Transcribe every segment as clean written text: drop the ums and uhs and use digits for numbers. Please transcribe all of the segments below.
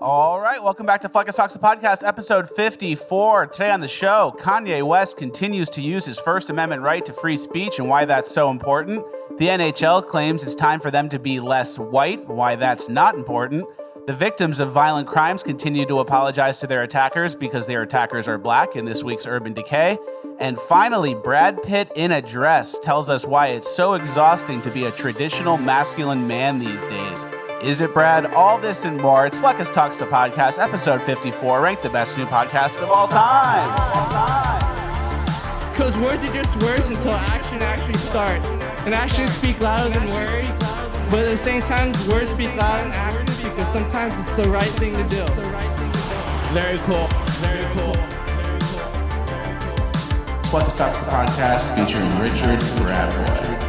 All right, welcome back to Fleccas Talks, the podcast, episode 54. Today on the show, Kanye West continues to use his First Amendment right to free speech and why that's so important. The NHL claims it's time for them to be less white, why that's not important. The victims of violent crimes continue to apologize to their attackers because their attackers are black in this week's Urban Decay. And finally, Brad Pitt in a dress tells us why it's so exhausting to be a traditional masculine man these days. Is it, Brad? All this and more. It's Fleccas Talks, the podcast, episode 54, ranked the best new podcast of all time. Because words are just words until action actually starts. And actions speak louder than words. But at the same time, words speak louder than actions because sometimes it's the right thing to do. Very cool. Very cool. It's Fleccas Talks, the podcast, featuring Richard Bradboy.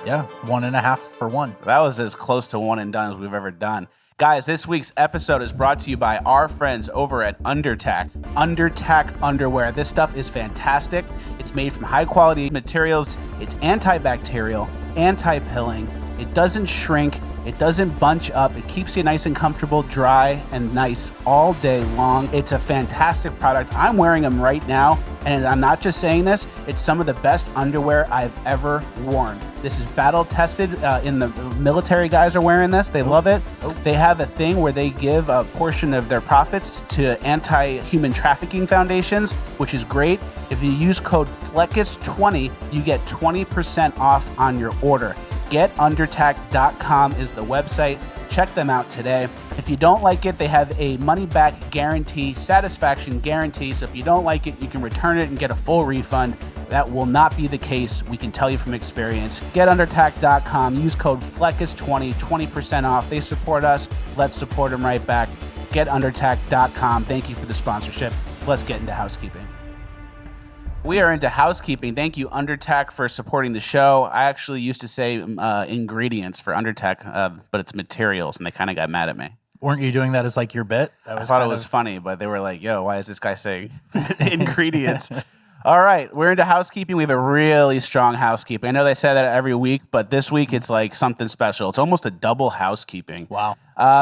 Yeah, 1.5 for one. That was as close to one and done as we've ever done. Guys, this week's episode is brought to you by our friends over at Undertac. Undertac underwear. This stuff is fantastic. It's made from high quality materials. It's antibacterial, anti-pilling. It doesn't shrink. It doesn't bunch up. It keeps you nice and comfortable, dry and nice all day long. It's a fantastic product. I'm wearing them right now, and I'm not just saying this. It's some of the best underwear I've ever worn. This is battle tested. In the military guys are wearing this. They love it. They have a thing where they give a portion of their profits to anti-human trafficking foundations, which is great. If you use code FLECKAS20, you get 20% off on your order. GetUndertac.com is the website. Check them out today. If you don't like it, they have a money-back guarantee, satisfaction guarantee. So if you don't like it, you can return it and get a full refund. That will not be the case. We can tell you from experience. GetUndertac.com. Use code FLECKAS20, 20% off. They support us. Let's support them right back. GetUndertac.com. Thank you for the sponsorship. Let's get into housekeeping. We are into housekeeping. Thank you, Undertac, for supporting the show. I actually used to say ingredients for Undertac, but it's materials, and they kind of got mad at me. Weren't you doing that as like your bit? I thought it was funny, but they were like, yo, why is this guy saying ingredients? All right, we're into housekeeping. We have a really strong housekeeping. I know they say that every week, but this week it's like something special. It's almost a double housekeeping. Wow.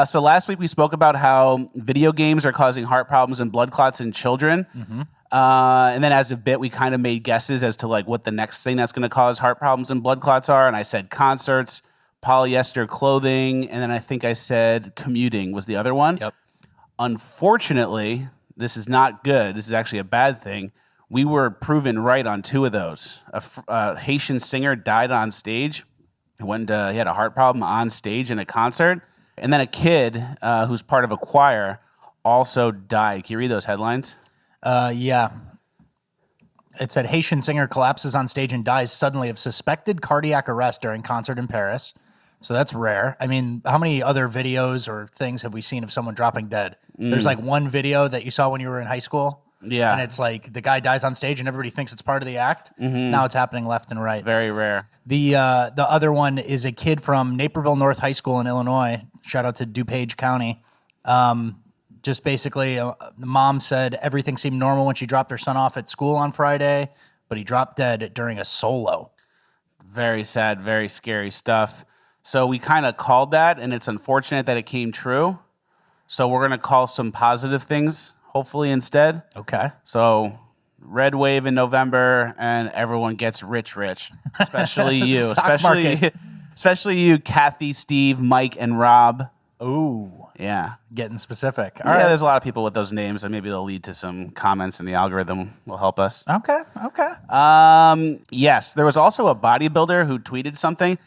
So last week we spoke about how video games are causing heart problems and blood clots in children. Mm-hmm. And then as a bit, we kind of made guesses as to like what the next thing that's going to cause heart problems and blood clots are. And I said concerts, polyester clothing, and then I think I said commuting was the other one. Yep. Unfortunately, this is not good. This is actually a bad thing. We were proven right on two of those. A Haitian singer died on stage when he had a heart problem on stage in a concert. And then a kid who's part of a choir also died. Can you read those headlines? Yeah. It said Haitian singer collapses on stage and dies suddenly of suspected cardiac arrest during concert in Paris. So that's rare. I mean, how many other videos or things have we seen of someone dropping dead? There's like one video that you saw when you were in high school. Yeah. And it's like the guy dies on stage and everybody thinks it's part of the act. Mm-hmm. Now it's happening left and right. Very rare. The other one is a kid from Naperville North High School in Illinois. Shout out to DuPage County. Just basically, the mom said everything seemed normal when she dropped her son off at school on Friday, but he dropped dead during a solo. Very sad, very scary stuff. So we kind of called that, and it's unfortunate that it came true. So we're going to call some positive things, hopefully, instead. Okay. So red wave in November, and everyone gets rich, especially you. especially you, Kathy, Steve, Mike, and Rob. Ooh. Yeah. Getting specific. All right. There's a lot of people with those names, and maybe they'll lead to some comments, and the algorithm will help us. Okay. Yes, there was also a bodybuilder who tweeted something.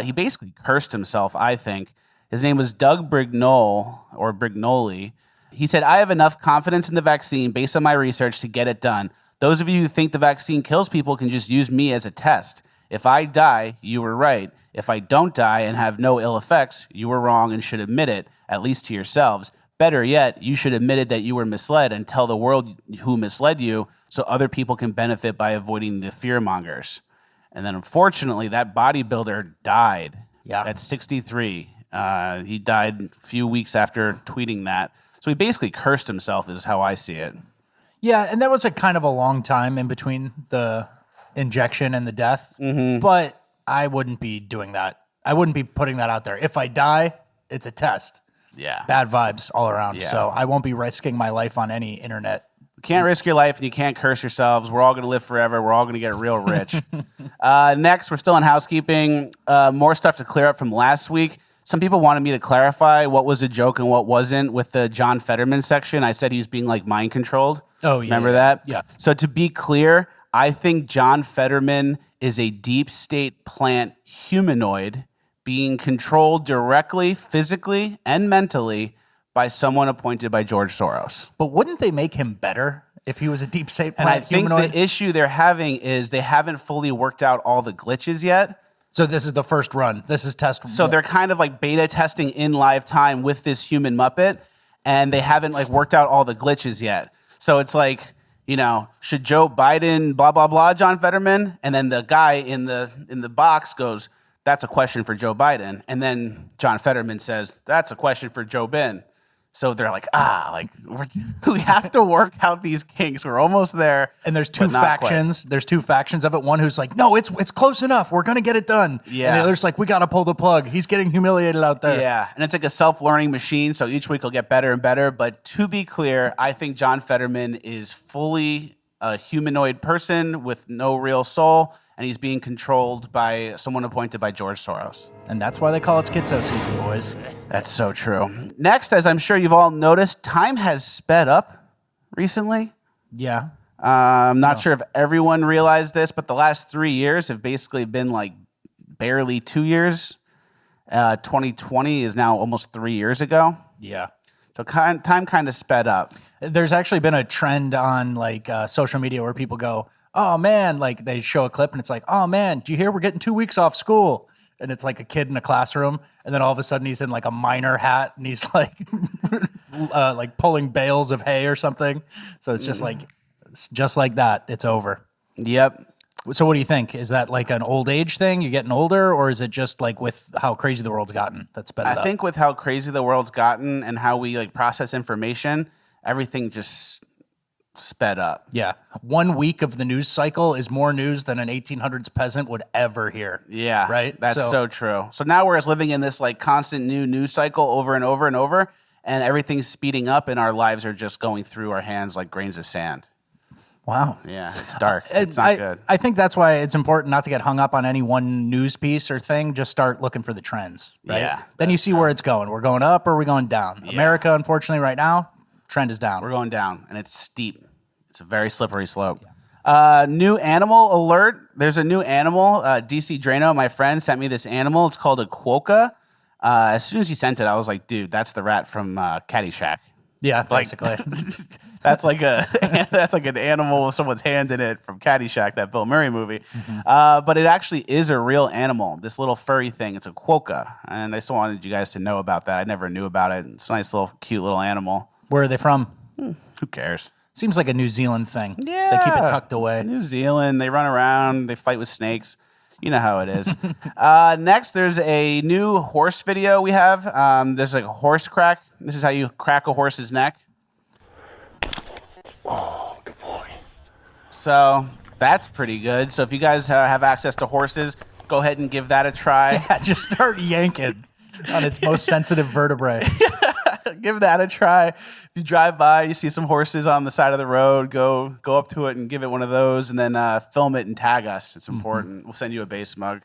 He basically cursed himself, I think. His name was Doug Brignoli. He said, I have enough confidence in the vaccine based on my research to get it done. Those of you who think the vaccine kills people can just use me as a test. If I die, you were right. If I don't die and have no ill effects, you were wrong and should admit it, at least to yourselves. Better yet, you should admit it that you were misled and tell the world who misled you so other people can benefit by avoiding the fearmongers. And then unfortunately, that bodybuilder died at 63. He died a few weeks after tweeting that. So he basically cursed himself is how I see it. Yeah, and that was a kind of a long time in between the injection and the death. Mm-hmm. But I wouldn't be doing that. I wouldn't be putting that out there. If I die, it's a test. Yeah. Bad vibes all around. Yeah. So I won't be risking my life on any internet. You can't risk your life and you can't curse yourselves. We're all going to live forever. We're all going to get real rich. Next, we're still in housekeeping. More stuff to clear up from last week. Some people wanted me to clarify what was a joke and what wasn't with the John Fetterman section. I said he was being like mind controlled. Oh, yeah. Remember that? Yeah. So to be clear, I think John Fetterman is a deep state plant humanoid being controlled directly, physically, and mentally by someone appointed by George Soros. But wouldn't they make him better if he was a deep state And plant I think humanoid? the issue they're having is they haven't fully worked out all the glitches yet. So this is the first run. This is test. So they're kind of like beta testing in live time with this human Muppet, and they haven't like worked out all the glitches yet. So it's like, you know, should Joe Biden blah blah blah John Fetterman? And then the guy in the box goes, that's a question for Joe Biden. And then John Fetterman says, that's a question for Joe Ben. So they're like, we have to work out these kinks. We're almost there. And there's two factions. There's two factions of it. One who's like, no, it's close enough. We're going to get it done. Yeah. And the other's like, we got to pull the plug. He's getting humiliated out there. Yeah. And it's like a self-learning machine. So each week will get better and better. But to be clear, I think John Fetterman is fully a humanoid person with no real soul. And he's being controlled by someone appointed by George Soros. And that's why they call it schizo season, boys. That's so true. Next, as I'm sure you've all noticed, time has sped up recently. Yeah. I'm not sure if everyone realized this, but the last 3 years have basically been like barely 2 years. 2020 is now almost 3 years ago. Yeah. So time kind of sped up. There's actually been a trend on like social media where people go, oh man, like they show a clip and it's like, oh man, do you hear we're getting 2 weeks off school? And it's like a kid in a classroom. And then all of a sudden he's in like a miner hat and he's like, like pulling bales of hay or something. So it's just like that. It's over. Yep. So what do you think? Is that like an old age thing? You're getting older, or is it just like with how crazy the world's gotten that's sped it up? I think with how crazy the world's gotten and how we like process information, everything just sped up. Yeah. 1 week of the news cycle is more news than an 1800s peasant would ever hear. Yeah. Right? That's so true. So now we're just living in this like constant new news cycle over and over and over, and everything's speeding up and our lives are just going through our hands like grains of sand. Wow. Yeah, it's dark. It's not good. I think that's why it's important not to get hung up on any one news piece or thing. Just start looking for the trends, right? Yeah. Then you see where it's going. We're going up or we're going down. Yeah. America, unfortunately, right now, trend is down. We're going down, and it's steep. It's a very slippery slope. Yeah. New animal alert. There's a new animal. DC Drano, my friend, sent me this animal. It's called a quokka. As soon as he sent it, I was like, dude, that's the rat from Caddyshack. Yeah, basically. That's like an animal with someone's hand in it from Caddyshack, that Bill Murray movie. Mm-hmm. But it actually is a real animal, this little furry thing. It's a quokka. And I just wanted you guys to know about that. I never knew about it. It's a nice little cute little animal. Where are they from? Who cares? Seems like a New Zealand thing. Yeah. They keep it tucked away. New Zealand, they run around, they fight with snakes. You know how it is. Next, there's a new horse video we have. There's like a horse crack. This is how you crack a horse's neck. Oh, good boy. So that's pretty good. So if you guys have access to horses, go ahead and give that a try. Yeah, just start yanking on its most sensitive vertebrae. Give that a try. If you drive by, you see some horses on the side of the road, go up to it and give it one of those, and then film it and tag us. It's important. Mm-hmm. We'll send you a base mug.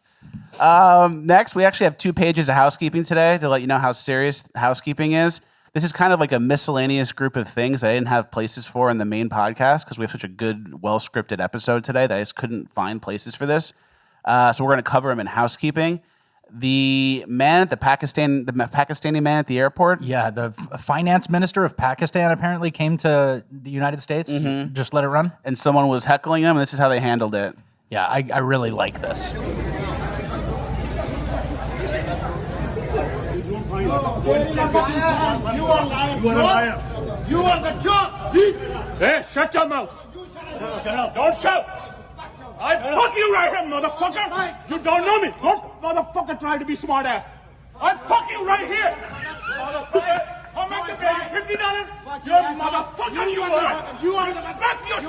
Next, we actually have 2 pages of housekeeping today to let you know how serious housekeeping is. This is kind of like a miscellaneous group of things that I didn't have places for in the main podcast because we have such a good, well-scripted episode today that I just couldn't find places for this. So we're going to cover them in housekeeping. The man at the Pakistani man at the airport. Yeah, the finance minister of Pakistan apparently came to the United States. Mm-hmm. Just let it run. And someone was heckling him, and this is how they handled it. Yeah, I really like this. You are liar. You are the job. Hey, shut your mouth. Don't shout. I fuck you right here, motherfucker! You don't know me! Don't motherfucker try to be smart ass! I fuck you right here! Motherfucker! How much you pay? $50? You're motherfucker! You are! You respect yourself!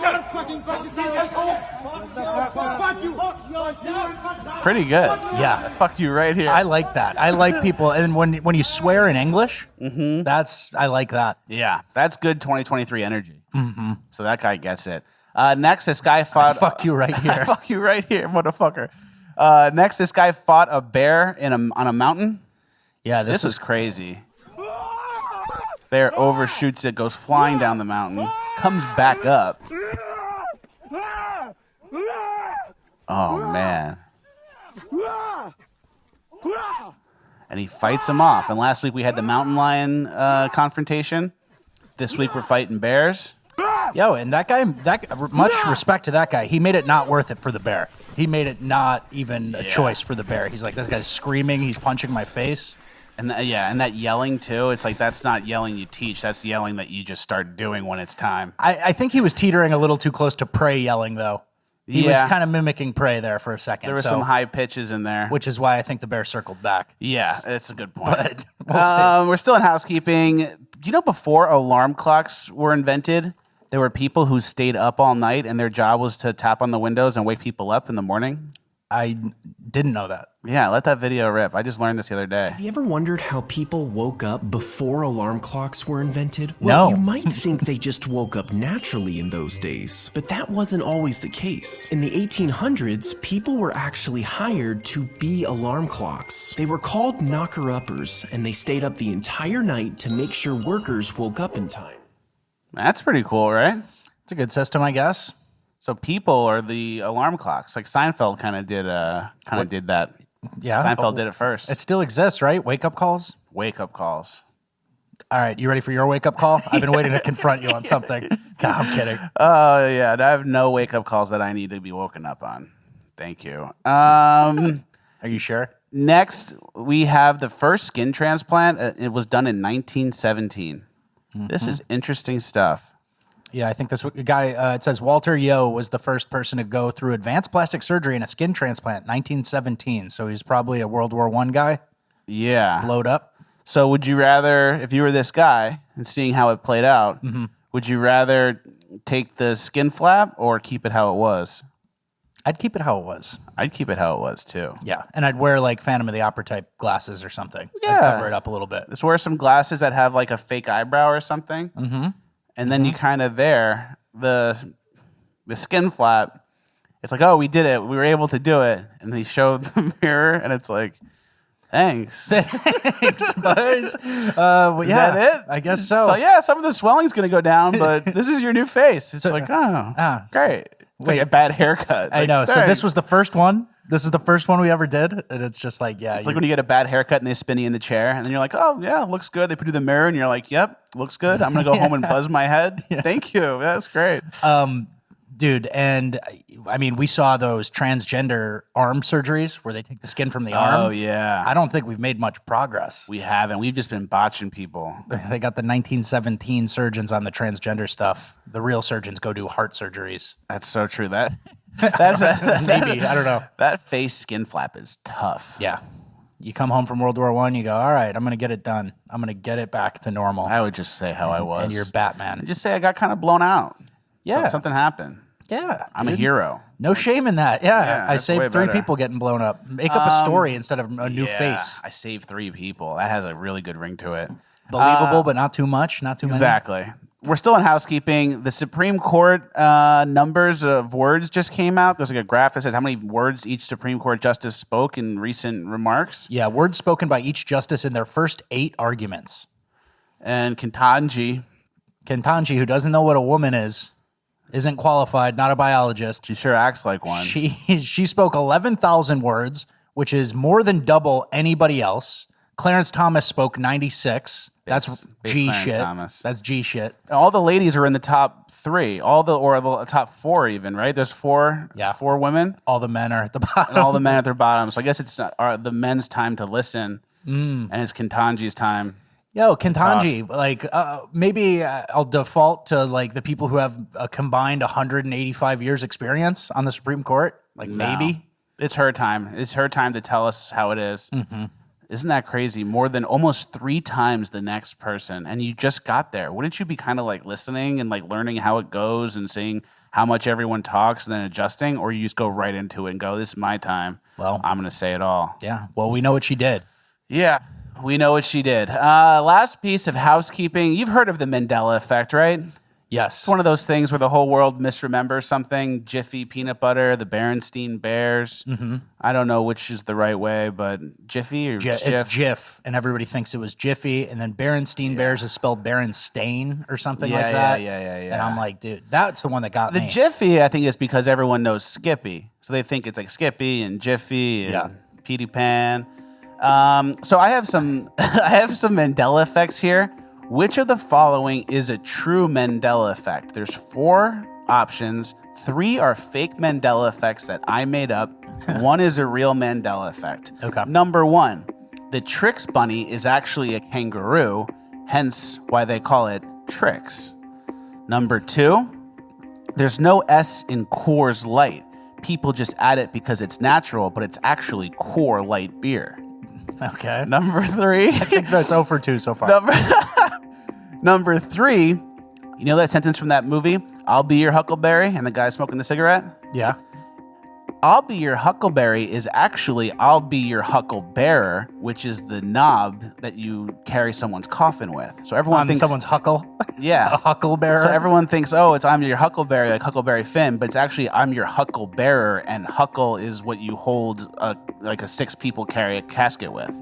Pretty good. Yeah. I fucked you right here. I like that. I like people, and when you swear in English, I like that. Yeah, that's good 2023 energy. So that guy gets it. Next, this guy fought. Fuck you right here. Fuck you right here, motherfucker. Next, this guy fought a bear on a mountain. Yeah, This was crazy. Bear overshoots it, goes flying down the mountain, comes back up. Oh, man. And he fights him off. And last week we had the mountain lion confrontation. This week we're fighting bears. Yo, and that guy, much respect to that guy. He made it not worth it for the bear. He made it not even a choice for the bear. He's like, this guy's screaming. He's punching my face. And and that yelling too. It's like, that's not yelling you teach. That's yelling that you just start doing when it's time. I think he was teetering a little too close to prey yelling, though. He was kind of mimicking prey there for a second. There were some high pitches in there. Which is why I think the bear circled back. Yeah, that's a good point. But we're still in housekeeping. Do you know before alarm clocks were invented, there were people who stayed up all night and their job was to tap on the windows and wake people up in the morning? I didn't know that. Yeah, let that video rip. I just learned this the other day. Have you ever wondered how people woke up before alarm clocks were invented? Well, No. you might think they just woke up naturally in those days, but that wasn't always the case. In the 1800s, people were actually hired to be alarm clocks. They were called knocker-uppers, and they stayed up the entire night to make sure workers woke up in time. That's pretty cool, right? It's a good system, I guess. So people are the alarm clocks. Like Seinfeld kind of did that. Yeah. Seinfeld did it first. It still exists, right? Wake-up calls? Wake up calls. All right, you ready for your wake-up call? I've been waiting to confront you on something. No, I'm kidding. Oh, yeah. I have no wake up calls that I need to be woken up on. Thank you. Are you sure? Next, we have the first skin transplant. It was done in 1917. This is interesting stuff. Yeah, I think this guy, it says Walter Yeo was the first person to go through advanced plastic surgery and a skin transplant, 1917. So he's probably a World War I guy, Yeah. blowed up. So would you rather, if you were this guy and seeing how it played out, would you rather take the skin flap or keep it how it was? I'd keep it how it was. I'd keep it how it was too. Yeah, and I'd wear like Phantom of the Opera type glasses or something. Yeah. I'd cover it up a little bit. Just wear some glasses that have like a fake eyebrow or something. And then you kind of the skin flap. It's like, oh, we did it. We were able to do it. And they showed the mirror, and it's like, thanks. Thanks, buzz. Is that it? I guess so. So yeah, some of the swelling's gonna go down, but this is your new face. It's like, great. It's like a bad haircut. I Like, know. So thanks. this was the first one. This is the first one we ever did, and it's just like, yeah. It's like when you get a bad haircut and they spin you in the chair, and then you're like, oh, yeah, looks good. They put you in the mirror, and you're like, yep, looks good. I'm going to go home and buzz my head. Thank you. That's great. Dude, and I mean, we saw those transgender arm surgeries where they take the skin from the arm. Oh, yeah. I don't think we've made much progress. We haven't. We've just been botching people. They got the 1917 surgeons on the transgender stuff. The real surgeons go do heart surgeries. That's so true. Maybe, I don't know. That face skin flap is tough. Yeah. You come home from World War I, you go, all right, I'm going to get it done. I'm going to get it back to normal. I would just say how I was. And you're Batman. Just say I got kind of blown out. Yeah. So something happened. Yeah. I'm a dude. hero. No shame in that. Yeah. I that's way saved 3 better. people getting blown up. Make up a story instead of a new face. I saved 3 people. That has a really good ring to it. Believable, but not too much, not too many. Exactly. We're still in housekeeping. The Supreme Court numbers of words just came out. There's like a graph that says how many words each Supreme Court justice spoke in recent remarks. Yeah, words spoken by each justice in their first 8 arguments. And Ketanji, Ketanji, who doesn't know what a woman is, isn't qualified, not a biologist. she sure acts like one. She spoke 11,000 words, which is more than double anybody else. Clarence Thomas spoke 96. That's Base G Clarence shit. Thomas. That's G shit. All the ladies are in the top 3, or the top 4 even, right? There's 4 women, All the men are at the bottom. and all the men at their bottom. So I guess it's not, the men's time to listen, and it's Ketanji's time. Yo, Ketanji, like maybe I'll default to like the people who have a combined 185 years experience on the Supreme Court. Like maybe. It's her time. It's her time to tell us how it is. Isn't that crazy? More than almost 3 times the next person, and you just got there. Wouldn't you be kind of like listening and like learning how it goes and seeing how much everyone talks and then adjusting, or you just go right into it and go, this is my time. Well, I'm going to say it all. Yeah. Well, we know what she did. Yeah, we know what she did. Last piece of housekeeping. You've heard of the Mandela effect, right? Yes. It's one of those things where the whole world misremembers something. Jiffy peanut butter, the Berenstain Bears. I don't know which is the right way, but Jiffy or Jif? It's Jif, and everybody thinks it was Jiffy, and then Berenstain Bears is spelled Berenstain or something like that. Yeah. And I'm like, dude, that's the one that got The me. Jiffy, I think, is because everyone knows Skippy. So they think it's like Skippy and Jiffy and Petey Pan. So I have some I have some Mandela effects here. Which of the following is a true Mandela effect? There's 4 options. 3 are fake Mandela effects that I made up. 1 is a real Mandela effect. Okay. Number 1, the Trix bunny is actually a kangaroo, hence why they call it Trix. Number 2, there's no S in Coors Light. People just add it because it's natural, but it's actually Core Light beer. Okay. Number 3. I think that's 0 for 2 so far. Number 3, you know that sentence from that movie, I'll be your Huckleberry, and the guy smoking the cigarette? Yeah. I'll be your Huckleberry is actually I'll be your Hucklebearer, which is the knob that you carry someone's coffin with. So everyone thinks someone's huckle. Yeah. A hucklebearer. So everyone thinks, oh, it's I'm your Huckleberry, like Huckleberry Finn, but it's actually I'm your Hucklebearer, and Huckle is what you hold like a 6 people carry a casket with.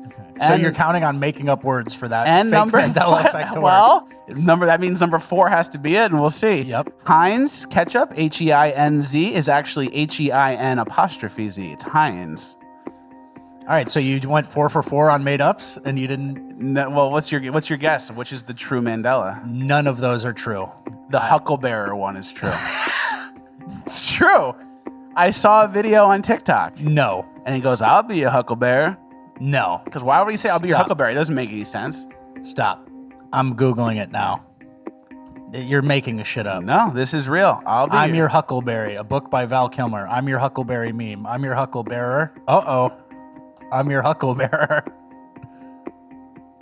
So you're counting on making up words for that and fake number Mandela effect to work. Well, that means number 4 has to be it, and we'll see. Yep. Heinz ketchup, H-E-I-N-Z, is actually H-E-I-N apostrophe Z. It's Heinz. All right, so you went 4 for 4 on made ups, and you didn't. No, well, what's your guess? Which is the true Mandela? None of those are true. The Hucklebearer one is true. It's true. I saw a video on TikTok. No. And he goes, I'll be a Hucklebearer. No. Because why would he say I'll be your Stop. Huckleberry? It doesn't make any sense. Stop. I'm Googling it now. You're making a shit up. No, this is real. I'm your Huckleberry, a book by Val Kilmer. I'm your Huckleberry meme. I'm your Hucklebearer. Uh-oh. I'm your Hucklebearer.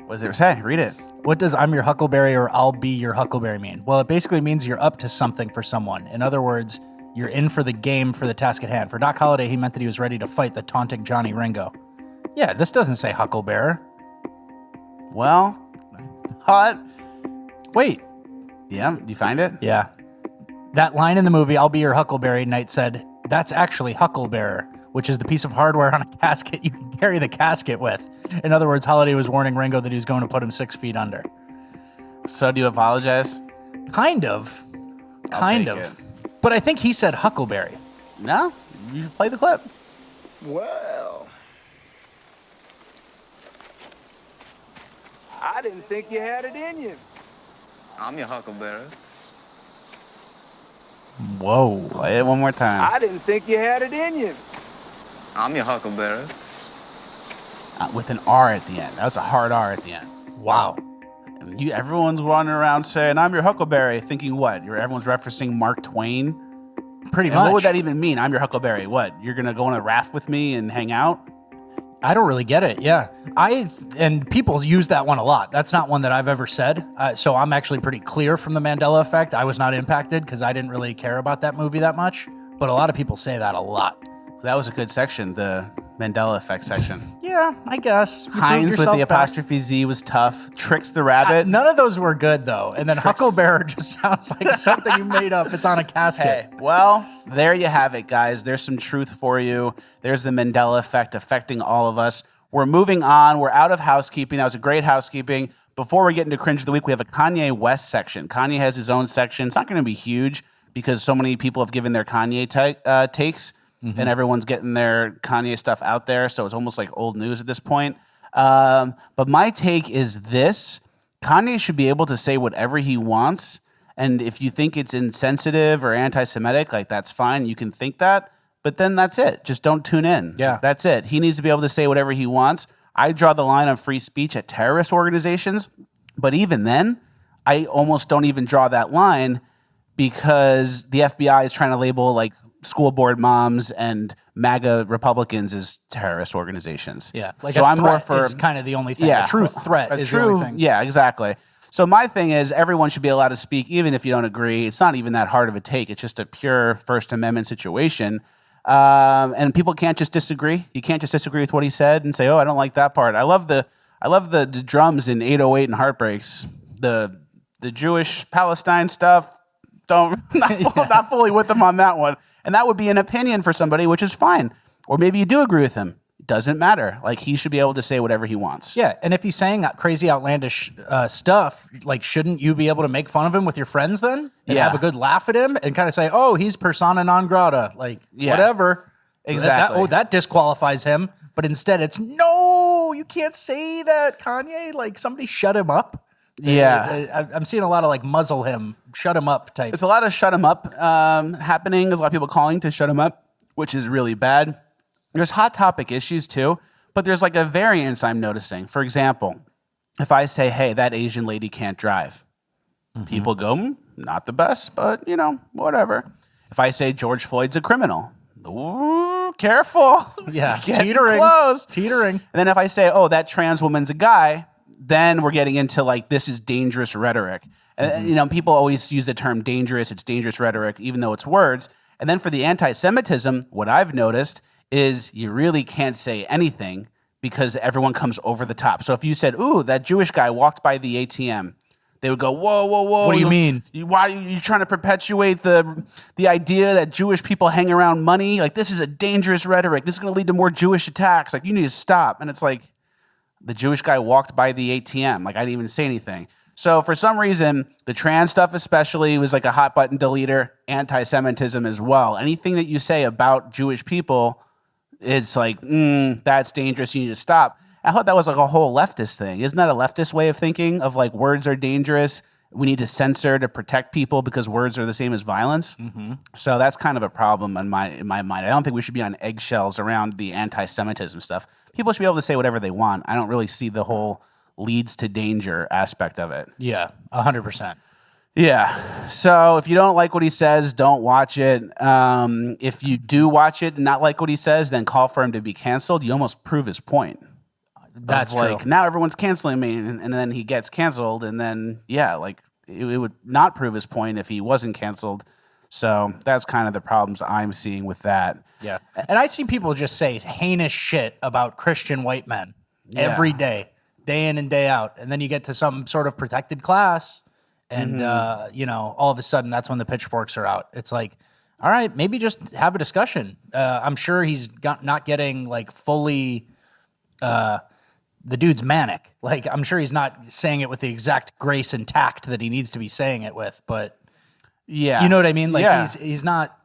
What does it say? Read it. What does I'm your Huckleberry or I'll be your Huckleberry mean? Well, it basically means you're up to something for someone. In other words, you're in for the game for the task at hand. For Doc Holliday, he meant that he was ready to fight the taunting Johnny Ringo. Yeah, this doesn't say Hucklebearer. Well, hot. Wait. Yeah, you find it? Yeah. That line in the movie, I'll be your Huckleberry, Knight said, that's actually Hucklebearer, which is the piece of hardware on a casket you can carry the casket with. In other words, Holliday was warning Ringo that he was going to put him 6 feet under. So do you apologize? Kind of. Kind of. It. But I think he said Huckleberry. No? You play the clip. Well, I didn't think you had it in you. I'm your Huckleberry. Whoa. Play it one more time. I didn't think you had it in you. I'm your Huckleberry. With an R at the end. That was a hard R at the end. Wow. And everyone's running around saying, I'm your Huckleberry, thinking what? Everyone's referencing Mark Twain? Pretty And much. what would that even mean? I'm your Huckleberry. What? You're going to go on a raft with me and hang out? I don't really get it. Yeah. And people use that one a lot. That's not one that I've ever said. So I'm actually pretty clear from the Mandela effect. I was not impacted because I didn't really care about that movie that much. But a lot of people say that a lot. That was a good section, the Mandela effect section. Yeah, I guess. You Heinz proved with the yourself back. apostrophe Z was tough. Tricks the rabbit. None of those were good, though. And then Hucklebearer just sounds like something you made up. It's on a casket. Hey, well, there you have it, guys. There's some truth for you. There's the Mandela effect affecting all of us. We're moving on. We're out of housekeeping. That was a great housekeeping. Before we get into Cringe of the Week, we have a Kanye West section. Kanye has his own section. It's not going to be huge because so many people have given their Kanye takes, and everyone's getting their Kanye stuff out there, so it's almost like old news at this point. But my take is this. Kanye should be able to say whatever he wants, and if you think it's insensitive or anti-Semitic, like that's fine. You can think that. But then that's it. Just don't tune in. Yeah. That's it. He needs to be able to say whatever he wants. I draw the line on free speech at terrorist organizations. But even then, I almost don't even draw that line because the FBI is trying to label like school board moms and MAGA Republicans as terrorist organizations. Yeah, like so a I'm more threat for is kind of the only thing. Yeah. A true threat a is true, the only thing. Yeah, exactly. So my thing is everyone should be allowed to speak, even if you don't agree. It's not even that hard of a take. It's just a pure First Amendment situation. And people can't just disagree. You can't just disagree with what he said and say, "Oh, I don't like that part." I love the drums in 808 and Heartbreaks. The Jewish Palestine stuff. Not fully with him on that one. And that would be an opinion for somebody, which is fine. Or maybe you do agree with him. It doesn't matter. Like, he should be able to say whatever he wants. Yeah, and if he's saying crazy, outlandish stuff, like, shouldn't you be able to make fun of him with your friends then? And have a good laugh at him and kind of say, "Oh, he's persona non grata." Like, whatever. Exactly. That disqualifies him. But instead it's, "No, you can't say that, Kanye." Like, somebody shut him up. Yeah. I'm seeing a lot of, like, muzzle him, shut him up type. There's a lot of shut him up happening. There's a lot of people calling to shut him up, which is really bad. There's hot topic issues too, but there's like a variance I'm noticing. For example, if I say, "Hey, that Asian lady can't drive," people go, "Not the best, but you know, whatever." If I say George Floyd's a criminal, ooh, careful. Yeah, Getting teetering. close. Teetering. And then if I say, "Oh, that trans woman's a guy," then we're getting into like, this is dangerous rhetoric. And, you know, people always use the term dangerous. It's dangerous rhetoric, even though it's words. And then for the anti-Semitism, what I've noticed is you really can't say anything because everyone comes over the top. So if you said, "Ooh, that Jewish guy walked by the ATM," they would go, "Whoa, whoa, whoa. What do you mean? Why are you trying to perpetuate the idea that Jewish people hang around money? Like, this is a dangerous rhetoric. This is going to lead to more Jewish attacks. Like, you need to stop." And it's like, the Jewish guy walked by the ATM. Like, I didn't even say anything. So for some reason, the trans stuff especially was like a hot button deleter, anti-Semitism as well. Anything that you say about Jewish people, it's like, that's dangerous. You need to stop. I thought that was like a whole leftist thing. Isn't that a leftist way of thinking of like, words are dangerous? We need to censor to protect people because words are the same as violence. So that's kind of a problem in my mind. I don't think we should be on eggshells around the anti-Semitism stuff. People should be able to say whatever they want. I don't really see the whole leads to danger aspect of it. Yeah, 100%. Yeah. So if you don't like what he says, don't watch it. If you do watch it and not like what he says, then call for him to be canceled. You almost prove his point. That's like, true. now everyone's canceling me, and then he gets canceled, and then, yeah, like, it would not prove his point if he wasn't canceled. So that's kind of the problems I'm seeing with that. Yeah. And I see people just say heinous shit about Christian white men every day in and day out. And then you get to some sort of protected class and, you know, all of a sudden that's when the pitchforks are out. It's like, all right, maybe just have a discussion. I'm sure he's not getting like fully, the dude's manic. Like, I'm sure he's not saying it with the exact grace and tact that he needs to be saying it with, but yeah, you know what I mean? Like, yeah. he's not,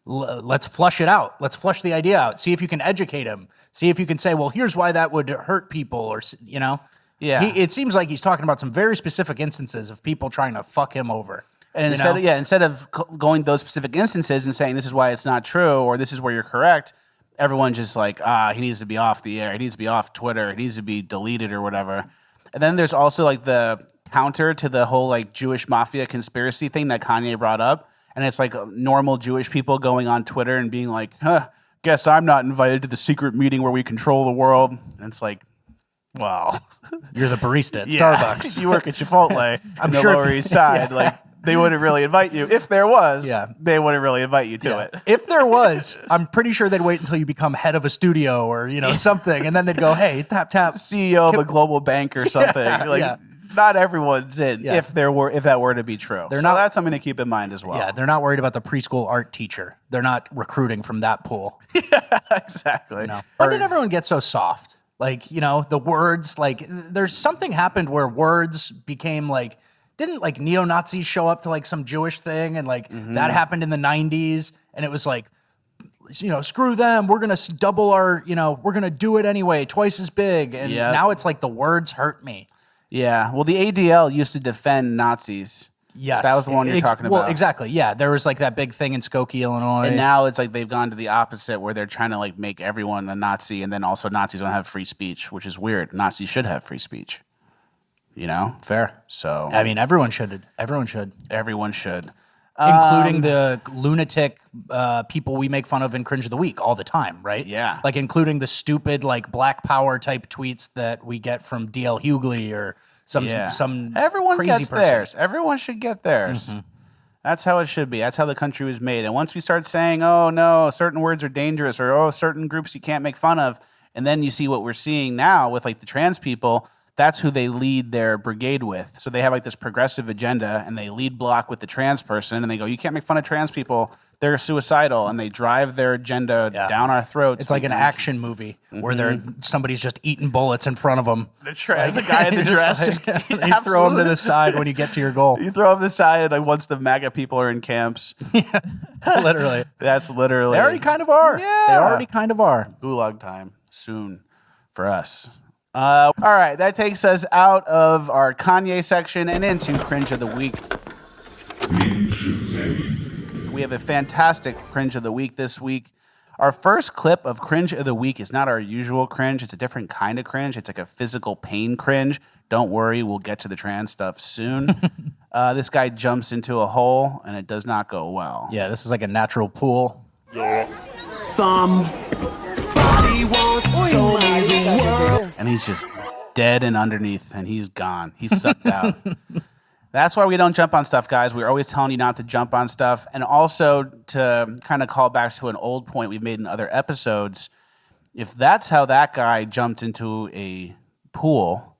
let's flush it out. Let's flush the idea out. See if you can educate him. See if you can say, well, here's why that would hurt people, or, you know? Yeah. It seems like he's talking about some very specific instances of people trying to fuck him over. And instead of going those specific instances and saying this is why it's not true or this is where you're correct, everyone just like, he needs to be off the air. He needs to be off Twitter. He needs to be deleted or whatever. And then there's also like the counter to the whole like Jewish mafia conspiracy thing that Kanye brought up. And it's like normal Jewish people going on Twitter and being like, guess I'm not invited to the secret meeting where we control the world. And it's like, wow. You're the barista at Yeah. Starbucks. You work at Chipotle I'm in the sure Lower East Side. Like, they wouldn't really invite you. If there was, they wouldn't really invite you to it. If there was, I'm pretty sure they'd wait until you become head of a studio or, you know, something. And then they'd go, hey, tap, tap. CEO of a global bank or something. Not everyone's in if that were to be true. So that's something to keep in mind as well. Yeah, they're not worried about the preschool art teacher. They're not recruiting from that pool. Exactly. You know? Why did everyone get so soft? Like, you know, the words, like, there's something happened where words became like, didn't like neo-Nazis show up to like some Jewish thing and like that happened in the 90s and it was like, you know, screw them, we're going to double our, you know, we're going to do it anyway, twice as big. And now it's like the words hurt me. Yeah. Well, the ADL used to defend Nazis. Yes. That was the one you're talking about. Well, exactly. Yeah. There was like that big thing in Skokie, Illinois. And now it's like they've gone to the opposite where they're trying to like make everyone a Nazi and then also Nazis don't have free speech, which is weird. Nazis should have free speech. You know? Fair. So I mean, everyone should. Everyone should. Everyone should. Including the lunatic people we make fun of in Cringe of the Week all the time, right? Yeah. Like including the stupid like Black Power type tweets that we get from DL Hughley or some Everyone crazy gets person. theirs. Everyone should get theirs. That's how it should be. That's how the country was made. And once we start saying, oh, no, certain words are dangerous or, oh, certain groups you can't make fun of, and then you see what we're seeing now with like the trans people, that's who they lead their brigade with. So they have like this progressive agenda and they lead block with the trans person and they go, you can't make fun of trans people. They're suicidal, and they drive their agenda down our throats. It's like an action movie where somebody's just eating bullets in front of them. The guy in the dress. You throw him to the side when you get to your goal. You throw him to the side like once the MAGA people are in camps. Literally. That's literally. They already kind of are. Yeah. They already kind of are. Gulag time soon for us. All right, that takes us out of our Kanye section and into Cringe of the Week. We have a fantastic Cringe of the Week this week. Our first clip of Cringe of the Week is not our usual cringe. It's a different kind of cringe. It's like a physical pain cringe. Don't worry, we'll get to the trans stuff soon. This guy jumps into a hole, and it does not go well. Yeah, this is like a natural pool. And he's just dead and underneath, and he's gone. He's sucked out. That's why we don't jump on stuff, guys. We're always telling you not to jump on stuff. And also to kind of call back to an old point we've made in other episodes, if that's how that guy jumped into a pool,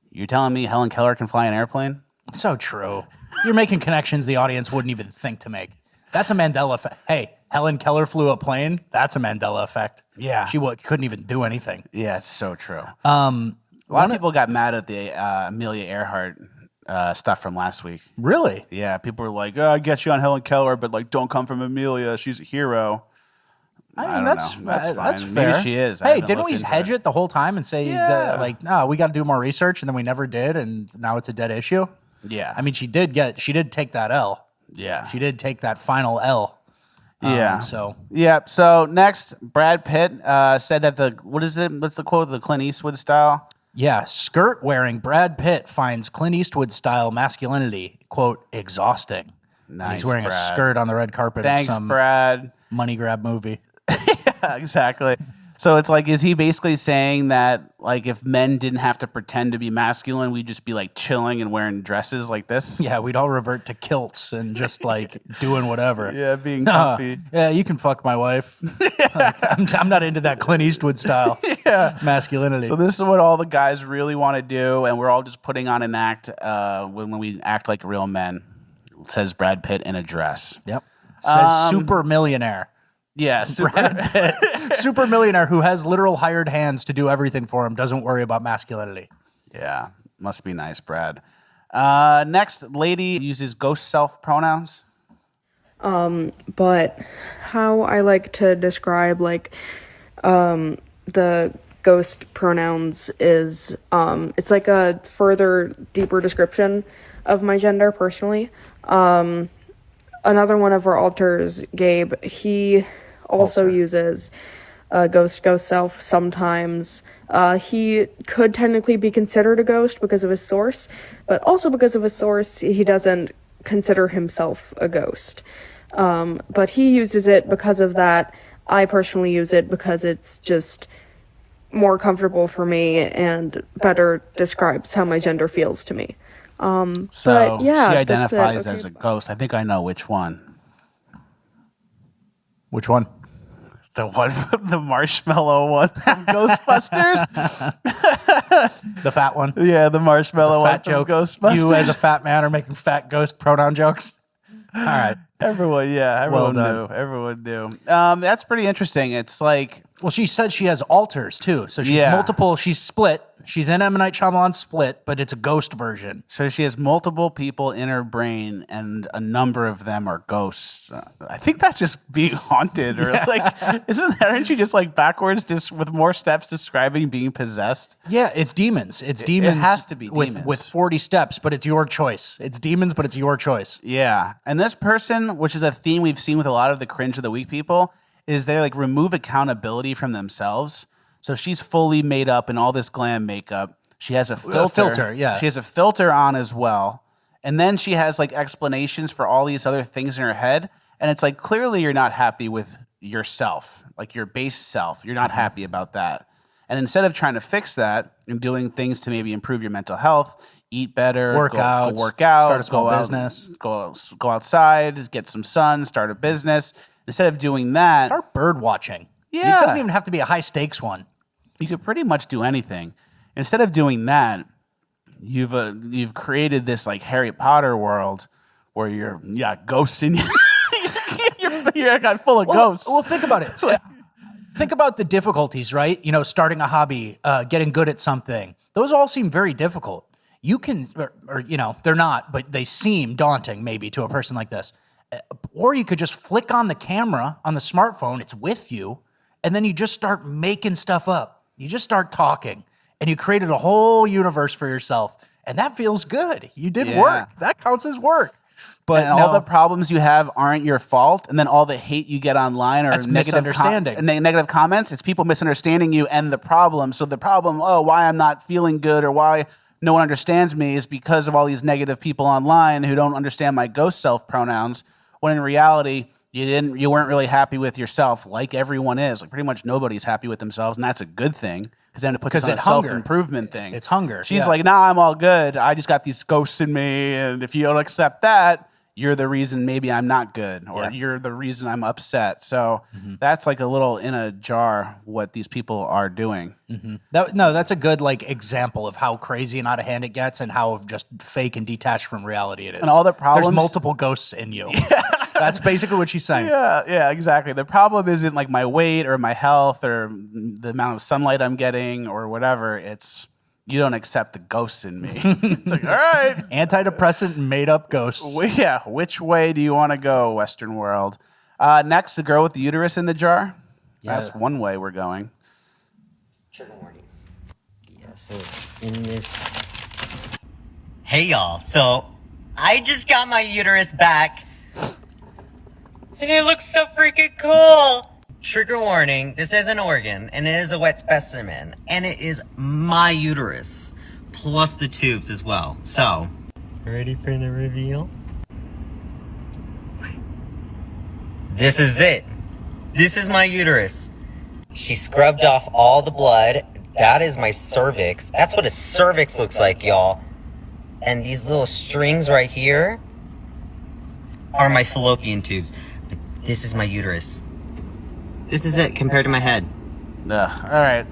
you're telling me Helen Keller can fly an airplane? So true. You're making connections the audience wouldn't even think to make. That's a Mandela effect. Hey, Helen Keller flew a plane. That's a Mandela effect. Yeah. She couldn't even do anything. Yeah, it's so true. A lot of people got mad at the Amelia Earhart stuff from last week. Really? Yeah, people were like, oh, I get you on Helen Keller, but like, don't come from Amelia. She's a hero. I don't know. That's fine. That's fair. Maybe she is. Hey, didn't we hedge it the whole time and say that, like, no, we got to do more research, and then we never did, and now it's a dead issue? Yeah. I mean, she did take that L. Yeah. She did take that final L. Yeah. So next, Brad Pitt said that what's the quote? The Clint Eastwood style? Yeah, skirt-wearing Brad Pitt finds Clint Eastwood-style masculinity, quote, exhausting. Nice, and he's wearing Brad. a skirt on the red carpet Thanks, of some Brad. money grab movie. Yeah, exactly. So it's like, is he basically saying that, like, if men didn't have to pretend to be masculine, we'd just be, like, chilling and wearing dresses like this? Yeah, we'd all revert to kilts and just, like, doing whatever. Yeah, being comfy. Yeah, you can fuck my wife. Like, I'm not into that Clint Eastwood style masculinity. So this is what all the guys really want to do, and we're all just putting on an act when we act like real men, says Brad Pitt in a dress. Yep. Says super millionaire. Yeah, Super millionaire who has literal hired hands to do everything for him, doesn't worry about masculinity. Yeah, must be nice, Brad. Next, lady uses ghost self pronouns. But how I like to describe the ghost pronouns is it's like a further deeper description of my gender personally. Another one of our alters, Gabe, he also uses ghost self sometimes. He could technically be considered a ghost because of his source, but also because of his source, he doesn't consider himself a ghost. But he uses it because of that. I personally use it because it's just more comfortable for me and better describes how my gender feels to me. So yeah, she identifies okay. as a ghost. I think I know which one. Which one? The one, the marshmallow one from Ghostbusters. The fat one. Yeah, the marshmallow Fat one joke. from Ghostbusters. You as a fat man are making fat ghost pronoun jokes. All right. Everyone done. knew. Everyone knew. That's pretty interesting. It's like, Well, she said she has alters too. So she's multiple. She's split. She's in M. Night Shyamalan Split, but it's a ghost version. so she has multiple people in her brain, and a number of them are ghosts. I think that's just being haunted, or aren't you just like backwards, just with more steps describing being possessed? Yeah, it's demons. It's demons. It has to be demons. with 40 steps, but it's your choice. It's demons, but it's your choice. Yeah. And this person, which is a theme we've seen with a lot of the Cringe of the Week people, is they like remove accountability from themselves. So she's fully made up in all this glam makeup. She has a filter. Yeah. She has a filter on as well. And then she has like explanations for all these other things in her head. And it's like, clearly you're not happy with yourself, like your base self. You're not happy about that. And instead of trying to fix that and doing things to maybe improve your mental health, eat better, Work go out, work out, start a small go out, business, go outside, get some sun, start a business. Instead of doing that, start bird watching. Yeah. It doesn't even have to be a high stakes one. You could pretty much do anything. Instead of doing that, you've created this like Harry Potter world where you're ghosts in you. you're got full of ghosts. Well, think about it. Think about the difficulties, right? You know, starting a hobby, getting good at something. Those all seem very difficult. You can, or you know, they're not, but they seem daunting maybe to a person like this. Or you could just flick on the camera on the smartphone. It's with you. And then you just start making stuff up. You just start talking. And you created a whole universe for yourself. And that feels good. You did work. That counts as work. But all the problems you have aren't your fault, and then all the hate you get online or negative comments, it's people misunderstanding you and the problem. So the problem, why I'm not feeling good or why no one understands me is because of all these negative people online who don't understand my ghost self pronouns, when in reality, you weren't really happy with yourself like everyone is. Like pretty much nobody's happy with themselves, and that's a good thing. Because then it puts us on a self-improvement thing. It's hunger. She's like, nah, I'm all good. I just got these ghosts in me, and if you don't accept that, you're the reason maybe I'm not good, or you're the reason I'm upset. So that's like a little in a jar what these people are doing. That's a good like example of how crazy and out of hand it gets, and how just fake and detached from reality it is. And all the problems. There's multiple ghosts in you. That's basically what she's saying. Yeah, exactly. The problem isn't like my weight or my health or the amount of sunlight I'm getting or whatever. It's you don't accept the ghosts in me. It's like, all right. Antidepressant and made up ghosts. Which way do you want to go, Western world? Next, the girl with the uterus in the jar. Yeah. That's one way we're going. Trigger warning. Yeah, so in this... Hey, y'all. So I just got my uterus back. And it looks so freaking cool. Trigger warning, this is an organ, and it is a wet specimen, and it is my uterus, plus the tubes as well. So, ready for the reveal? This is it. This is my uterus. She scrubbed off all the blood. That is my cervix. That's what a cervix looks like, y'all. And these little strings right here are my fallopian tubes. But this is my uterus. This is it compared to my head. Ugh, all right.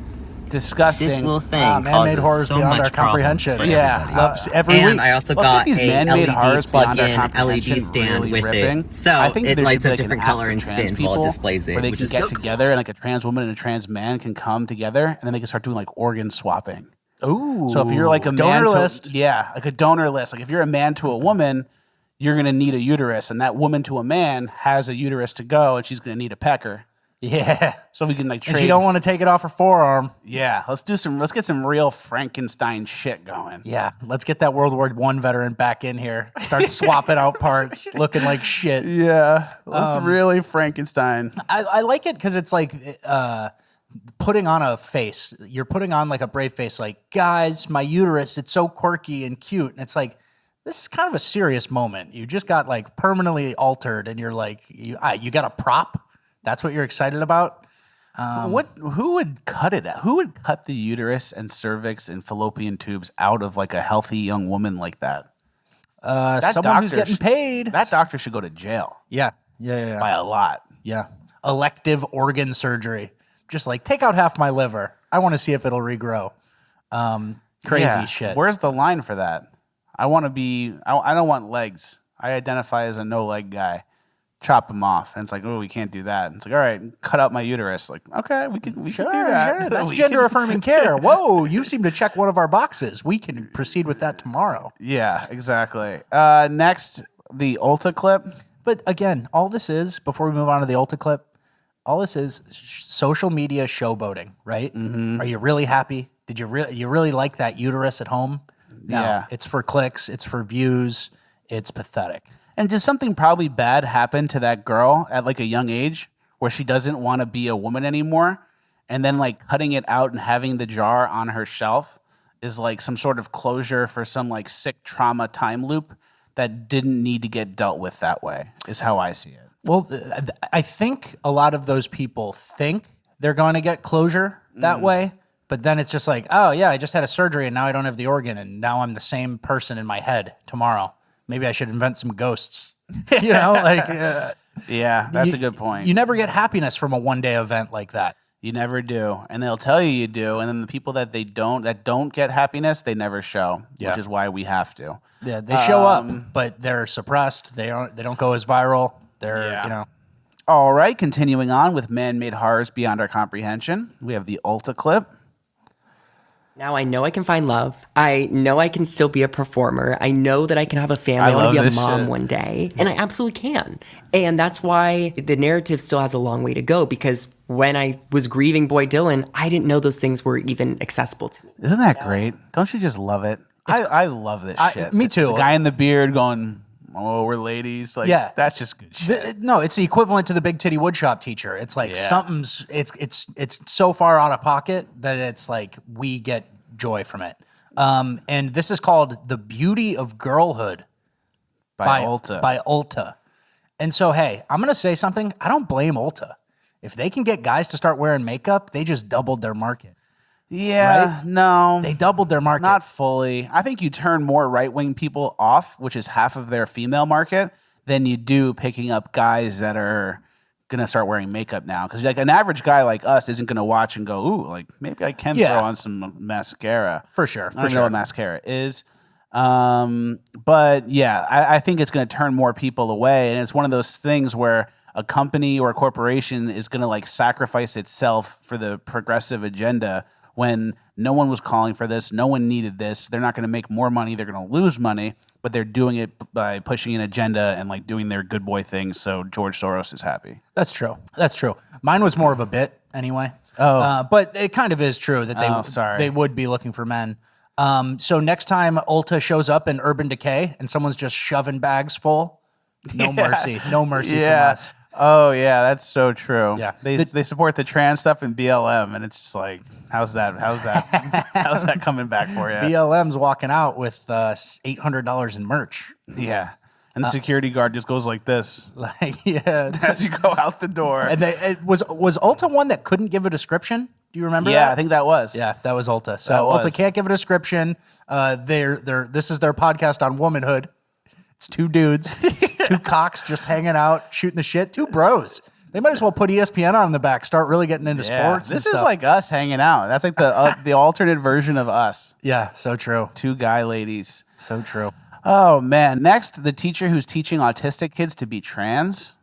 Disgusting. This little thing man-made horrors so beyond much our comprehension. Yeah. Every and week. I also Let's got get these a man-made LED horrors beyond our plug-in comprehension LED stand really with ripping. it. So I think it there lights should be up like an different app color for and trans spins while it people displays it, where they which can is get so together and like a trans woman and a trans man can come together and then they can start doing like organ swapping. Ooh. So if you're like a donor man list. like a donor list. Like if you're a man to a woman, you're going to need a uterus, and that woman to a man has a uterus to go, and she's going to need a pecker. Yeah. So we can like trade. And she don't want to take it off her forearm. Yeah. Let's get some real Frankenstein shit going. Yeah. Let's get that World War I veteran back in here. Start swapping out parts, looking like shit. Yeah. Let's really Frankenstein. I like it because it's like putting on a face. You're putting on like a brave face, like, guys, my uterus, it's so quirky and cute. And it's like, this is kind of a serious moment. You just got like permanently altered, and you're like, you got a prop? That's what you're excited about? Who would cut it out? Who would cut the uterus and cervix and fallopian tubes out of like a healthy young woman like that? Someone who's getting paid. That doctor should go to jail. Yeah. By a lot. Yeah. Elective organ surgery. Just like, take out half my liver. I want to see if it'll regrow. Crazy shit. Where's the line for that? I don't want legs. I identify as a no leg guy. Chop them off. And it's like, oh, we can't do that. And it's like, all right, cut out my uterus. Like, okay, we can do that. Sure. That's gender affirming care. Whoa, you seem to check one of our boxes. We can proceed with that tomorrow. Yeah, exactly. Next, the Ulta clip. But again, all this is, before we move on to the Ulta clip, all this is social media showboating, right? Mm-hmm. Are you really happy? Did you really like that uterus at home? No, yeah. It's for clicks. It's for views. It's pathetic. And did something probably bad happen to that girl at like a young age where she doesn't want to be a woman anymore? And then like cutting it out and having the jar on her shelf is like some sort of closure for some like sick trauma time loop that didn't need to get dealt with that way, is how I see it. Well, I think a lot of those people think they're going to get closure that way, but then it's just like, oh yeah, I just had a surgery and now I don't have the organ and now I'm the same person in my head tomorrow. Maybe I should invent some ghosts. You know, like yeah, that's a good point. You never get happiness from a one-day event like that. You never do, and they'll tell you do, and then the people that don't get happiness, they never show, which is why we have to. Yeah, they show up, but they're suppressed. They don't go as viral. They're you know. All right, continuing on with man-made horrors beyond our comprehension, we have the Ulta clip. Now I know I can find love. I know I can still be a performer. I know that I can have a family. I want to be a mom one day. And I absolutely can. And that's why the narrative still has a long way to go, because when I was grieving Boy Dylan, I didn't know those things were even accessible to me. Isn't that great? Don't you just love it? I love this shit. Me too. The guy in the beard going, oh, we're ladies. Like, that's just good shit. No, it's the equivalent to the big titty woodshop teacher. It's like something's it's so far out of pocket that it's like we get joy from it. And this is called The Beauty of Girlhood by Ulta. And so, hey, I'm going to say something. I don't blame Ulta. If they can get guys to start wearing makeup, they just doubled their market. Yeah, right? No. They doubled their market. Not fully. I think you turn more right-wing people off, which is half of their female market, than you do picking up guys that are going to start wearing makeup now. Because like an average guy like us isn't going to watch and go, ooh, like maybe I can throw on some mascara. For sure. I don't know what mascara is. But yeah, I think it's going to turn more people away. And it's one of those things where a company or a corporation is going to like sacrifice itself for the progressive agenda when no one was calling for this, no one needed this. They're not going to make more money. They're going to lose money, but they're doing it by pushing an agenda and like doing their good boy things. So George Soros is happy. That's true. That's true. Mine was more of a bit anyway. But it kind of is true that they would be looking for men. So next time Ulta shows up in Urban Decay and someone's just shoving bags full, no mercy from us. Oh yeah, that's so true. Yeah, they support the trans stuff in BLM, and it's just like, how's that coming back for you? BLM's walking out with $800 in merch. Yeah, and the security guard just goes like this, as you go out the door. And was Ulta one that couldn't give a description? Do you remember? Yeah, I think that was. Yeah, that was Ulta. So Ulta can't give a description. This is their podcast on womanhood. It's two dudes, two cocks just hanging out, shooting the shit. Two bros. They might as well put ESPN on in the back, start really getting into sports. This is like us hanging out. That's like the alternate version of us. Yeah, so true. Two guy ladies. So true. Oh, man. Next, the teacher who's teaching autistic kids to be trans.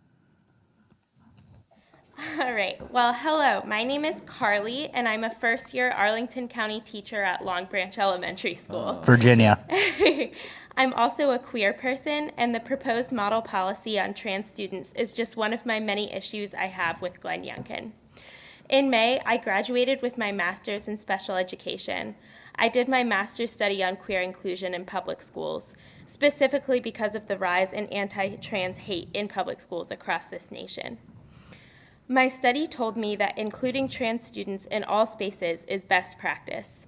All right. Well, hello. My name is Carly, and I'm a first-year Arlington County teacher at Long Branch Elementary School. Virginia. I'm also a queer person, and the proposed model policy on trans students is just one of my many issues I have with Glenn Youngkin. In May, I graduated with my master's in special education. I did my master's study on queer inclusion in public schools, specifically because of the rise in anti-trans hate in public schools across this nation. My study told me that including trans students in all spaces is best practice.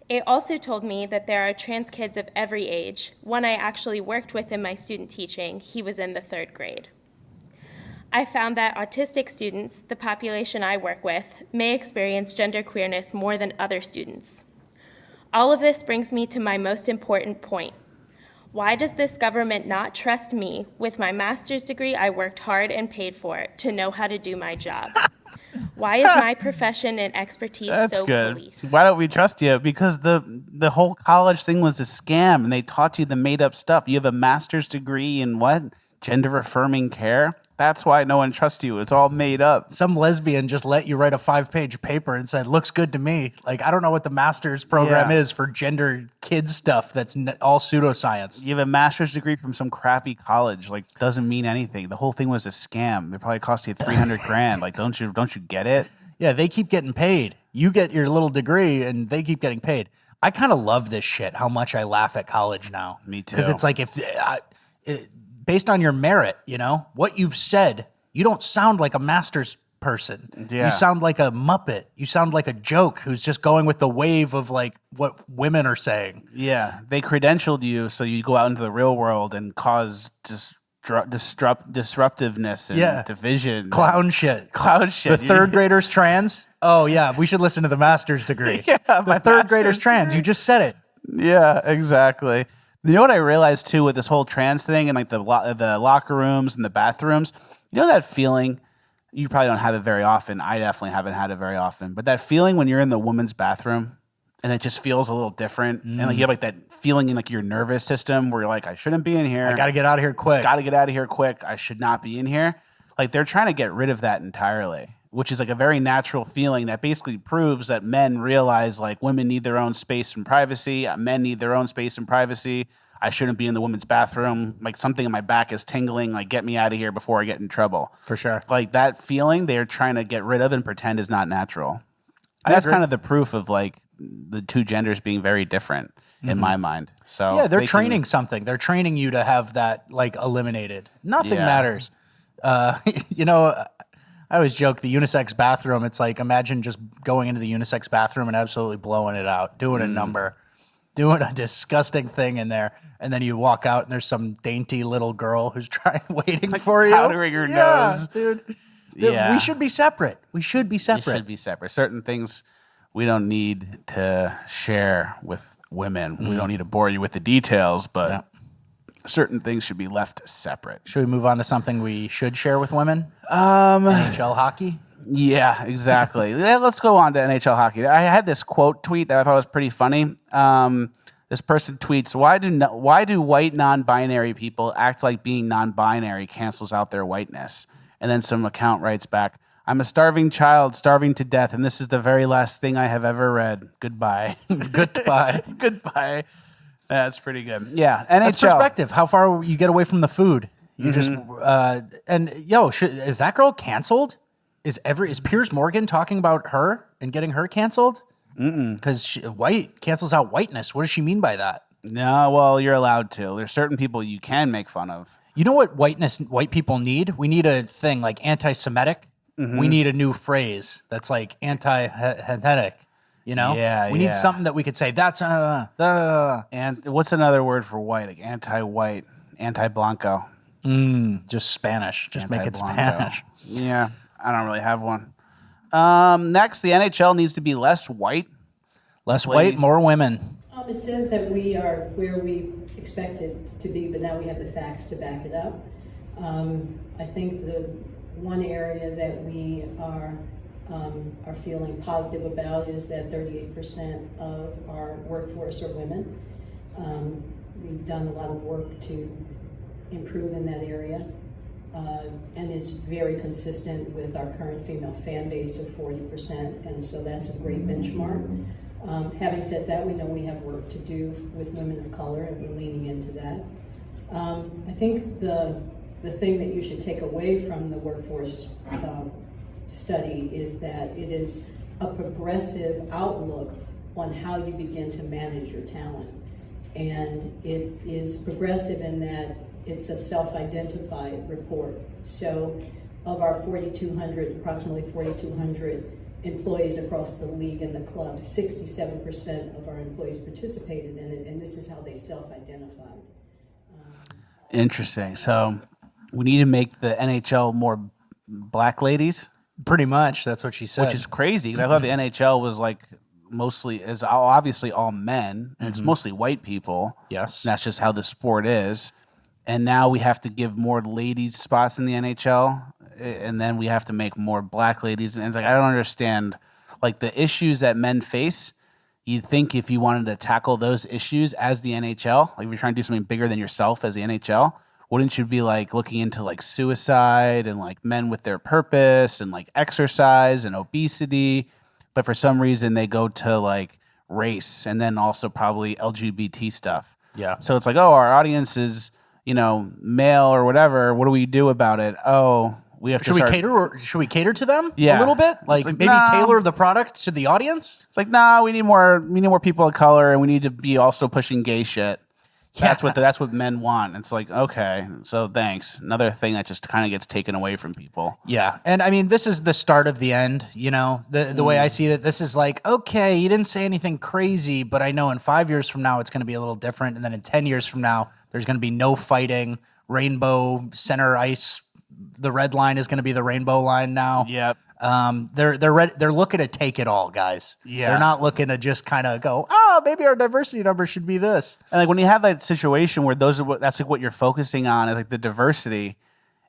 It also told me that there are trans kids of every age. One I actually worked with in my student teaching, he was in the 3rd grade. I found that autistic students, the population I work with, may experience gender queerness more than other students. All of this brings me to my most important point. Why does this government not trust me with my master's degree I worked hard and paid for to know how to do my job? Why is my profession and expertise so policed? Why don't we trust you? Because the whole college thing was a scam, and they taught you the made-up stuff. You have a master's degree in what? Gender-affirming care? That's why no one trusts you. It's all made up. Some lesbian just let you write a 5-page paper and said, looks good to me. Like, I don't know what the master's program is for gender kids stuff. That's all pseudoscience. You have a master's degree from some crappy college. Like, doesn't mean anything. The whole thing was a scam. It probably cost you $300,000. Like, don't you get it? Yeah, they keep getting paid. You get your little degree and they keep getting paid. I kind of love this shit, how much I laugh at college now. Me too. Because it's like, based on your merit, you know, what you've said, you don't sound like a master's person. Yeah. You sound like a Muppet. You sound like a joke who's just going with the wave of like what women are saying. Yeah, they credentialed you so you go out into the real world and cause disruptiveness and division. Clown shit. The third grader's trans? Oh, yeah, we should listen to the master's degree. The third grader's trans. You just said it. Yeah, exactly. You know what I realized too with this whole trans thing and like the locker rooms and the bathrooms? You know that feeling? You probably don't have it very often. I definitely haven't had it very often. But that feeling when you're in the women's bathroom and it just feels a little different. And like you have like that feeling in like your nervous system where you're like, I shouldn't be in here. I got to get out of here quick. I should not be in here. Like they're trying to get rid of that entirely, which is like a very natural feeling that basically proves that men realize like women need their own space and privacy. Men need their own space and privacy. I shouldn't be in the women's bathroom. Like something in my back is tingling. Like get me out of here before I get in trouble. For sure. Like that feeling they're trying to get rid of and pretend is not natural. And that's kind of the proof of like the two genders being very different in my mind. So yeah, they're training something. They're training you to have that like eliminated. Nothing matters. You know, I always joke the unisex bathroom. It's like imagine just going into the unisex bathroom and absolutely blowing it out, doing a number, doing a disgusting thing in there, and then you walk out and there's some dainty little girl who's waiting for you, powdering your nose, dude. Yeah, we should be separate. We should be separate. Certain things we don't need to share with women. We don't need to bore you with the details, but certain things should be left separate. Should we move on to something we should share with women? NHL hockey. Yeah, exactly. Let's go on to NHL hockey. I had this quote tweet that I thought was pretty funny. This person tweets, why do white non-binary people act like being non-binary cancels out their whiteness? And then some account writes back, I'm a starving child, starving to death, and this is the very last thing I have ever read. Goodbye. Goodbye. That's pretty good. Yeah, NHL. That's perspective. How far you get away from the food. You just and is that girl canceled? Is Piers Morgan talking about her and getting her canceled? Because white cancels out whiteness. What does she mean by that? No, well, you're allowed to. There's certain people you can make fun of. You know what white people need? We need a thing like anti-Semitic. We need a new phrase that's like anti-hetetic. You know? Yeah, we need something that we could say, that's and what's another word for white? Like anti-white, anti-blanco. Just Spanish. Just make it Spanish. Yeah, I don't really have one. Next, the NHL needs to be less white. Less white, more women. It says that we are where we expected to be, but now we have the facts to back it up. I think the one area that we are feeling positive about is that 38% of our workforce are women. We've done a lot of work to improve in that area. And it's very consistent with our current female fan base of 40%, and so that's a great benchmark. Having said that, we know we have work to do with women of color, and we're leaning into that. I think the thing that you should take away from the workforce study is that it is a progressive outlook on how you begin to manage your talent. And it is progressive in that it's a self-identified report. So of our approximately 4,200 employees across the league and the club, 67% of our employees participated in it, and this is how they self-identified. Interesting. So we need to make the NHL more black ladies? Pretty much, that's what she said. Which is crazy, because I thought the NHL was like is obviously all men, and it's mostly white people. Yes. And that's just how the sport is. And now we have to give more ladies spots in the NHL, and then we have to make more black ladies. And it's like, I don't understand, like the issues that men face. You'd think if you wanted to tackle those issues as the NHL, like if you're trying to do something bigger than yourself as the NHL, wouldn't you be like looking into like suicide and like men with their purpose and like exercise and obesity? But for some reason they go to like race and then also probably LGBT stuff. Yeah. So it's like, oh, our audience is, male or whatever. What do we do about it? Oh, we have to Should we cater to them a Yeah. little bit? Like maybe nah. tailor the product to the audience? It's like, nah, we need more people of color, and we need to be also pushing gay shit. That's what men want. It's like, okay, so thanks. Another thing that just kind of gets taken away from people. Yeah. And I mean, this is the start of the end, you know, the way I see it. This is like, okay, you didn't say anything crazy, but I know in 5 years from now, it's going to be a little different. And then in 10 years from now, there's going to be no fighting, rainbow center ice. The red line is going to be the rainbow line now. Yep. They're looking to take it all, guys. Yeah. They're not looking to just kind of go, oh, maybe our diversity number should be this. And like when you have that situation where that's like what you're focusing on is like the diversity,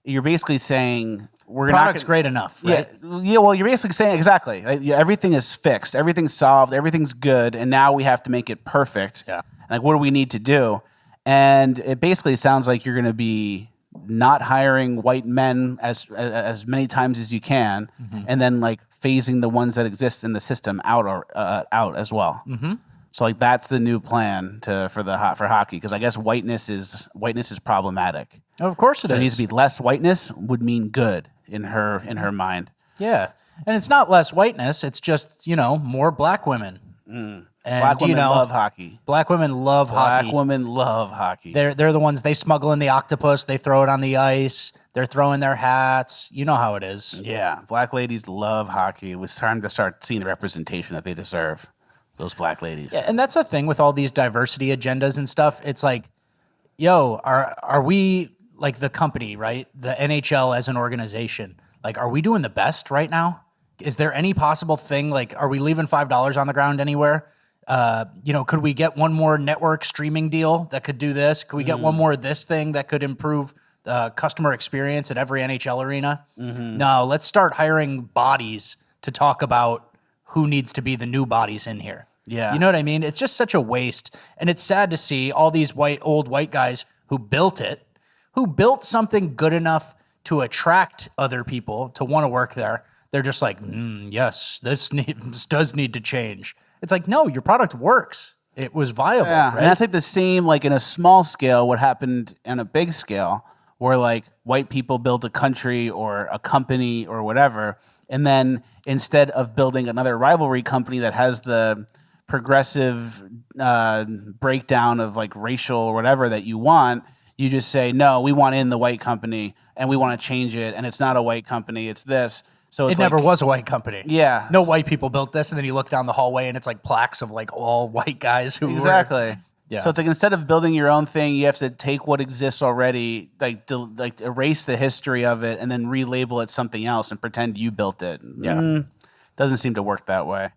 you're basically saying product's great enough, right? Yeah. Well, you're basically saying exactly. Like, everything is fixed, everything's solved, everything's good, and now we have to make it perfect. Yeah. Like, what do we need to do? And it basically sounds like you're going to be not hiring white men as many times as you can, and then like phasing the ones that exist in the system out as well. Mm-hmm. So like that's the new plan for hockey, because I guess whiteness is problematic. Of course it is. There needs to be less whiteness would mean good in her mind. Yeah, and it's not less whiteness; it's just more black women. And, black women love hockey. Black women love hockey. Black women love hockey. They're the ones, they smuggle in the octopus, they throw it on the ice, they're throwing their hats. You know how it is. Yeah, black ladies love hockey. It was time to start seeing the representation that they deserve, those black ladies. Yeah, and that's the thing with all these diversity agendas and stuff. It's like, yo, are we, like the company, right? The NHL as an organization, like, are we doing the best right now? Is there any possible thing, like, are we leaving $5 on the ground anywhere? Could we get one more network streaming deal that could do this? Could we get one more of this thing that could improve the customer experience at every NHL arena? Mm-hmm. No, let's start hiring bodies to talk about who needs to be the new bodies in here. Yeah. You know what I mean? It's just such a waste. And it's sad to see all these old white guys who built something good enough to attract other people to want to work there. They're just like, yes, this does need to change. It's like, no, your product works. It was viable. Yeah, right? and that's like the same, like in a small scale, what happened in a big scale, where like white people built a country or a company or whatever, and then instead of building another rivalry company that has the progressive breakdown of like racial or whatever that you want, you just say, no, we want in the white company and we want to change it, and it's not a white company, it's this. So it never was a white company. Yeah. No white people built this, and then you look down the hallway and it's like plaques of like all white guys who exactly. Yeah. So it's like instead of building your own thing, you have to take what exists already, like erase the history of it, and then relabel it something else and pretend you built it. Yeah. Doesn't seem to work that way.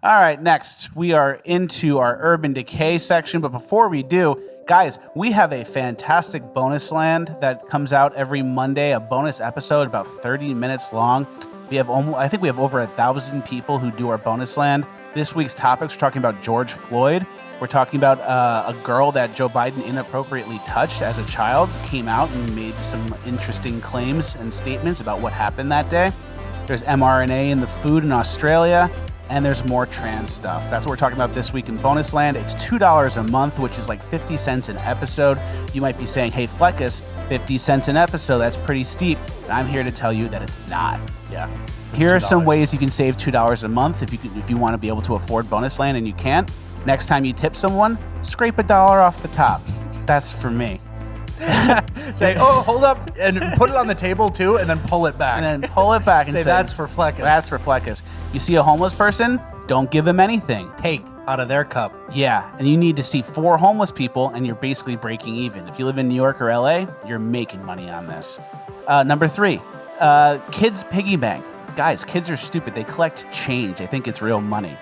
All right, next we are into our Urban Decay section, but before we do, guys, we have a fantastic bonus land that comes out every Monday, a bonus episode about 30 minutes long. I think we have over 1,000 people who do our bonus land. This week's topics, we're talking about George Floyd. We're talking about a girl that Joe Biden inappropriately touched as a child, came out and made some interesting claims and statements about what happened that day. There's mRNA in the food in Australia, and there's more trans stuff. That's what we're talking about this week in Bonus Land. It's $2 a month, which is like 50 cents an episode. You might be saying, hey, Fleccas, 50 cents an episode, that's pretty steep. And I'm here to tell you that it's not. Yeah. Here are some ways you can save $2 a month if you want to be able to afford Bonus Land and you can't. Next time you tip someone, scrape $1 off the top. That's for me. Say, oh, hold up, and put it on the table too, and then pull it back. And then pull it back and say, that's for Fleccas. That's for Fleccas. You see a homeless person, don't give them anything. Take out of their cup. Yeah, and you need to see 4 homeless people, and you're basically breaking even. If you live in New York or LA, you're making money on this. Number 3, kids piggy bank. Guys, kids are stupid. They collect change. They think it's real money.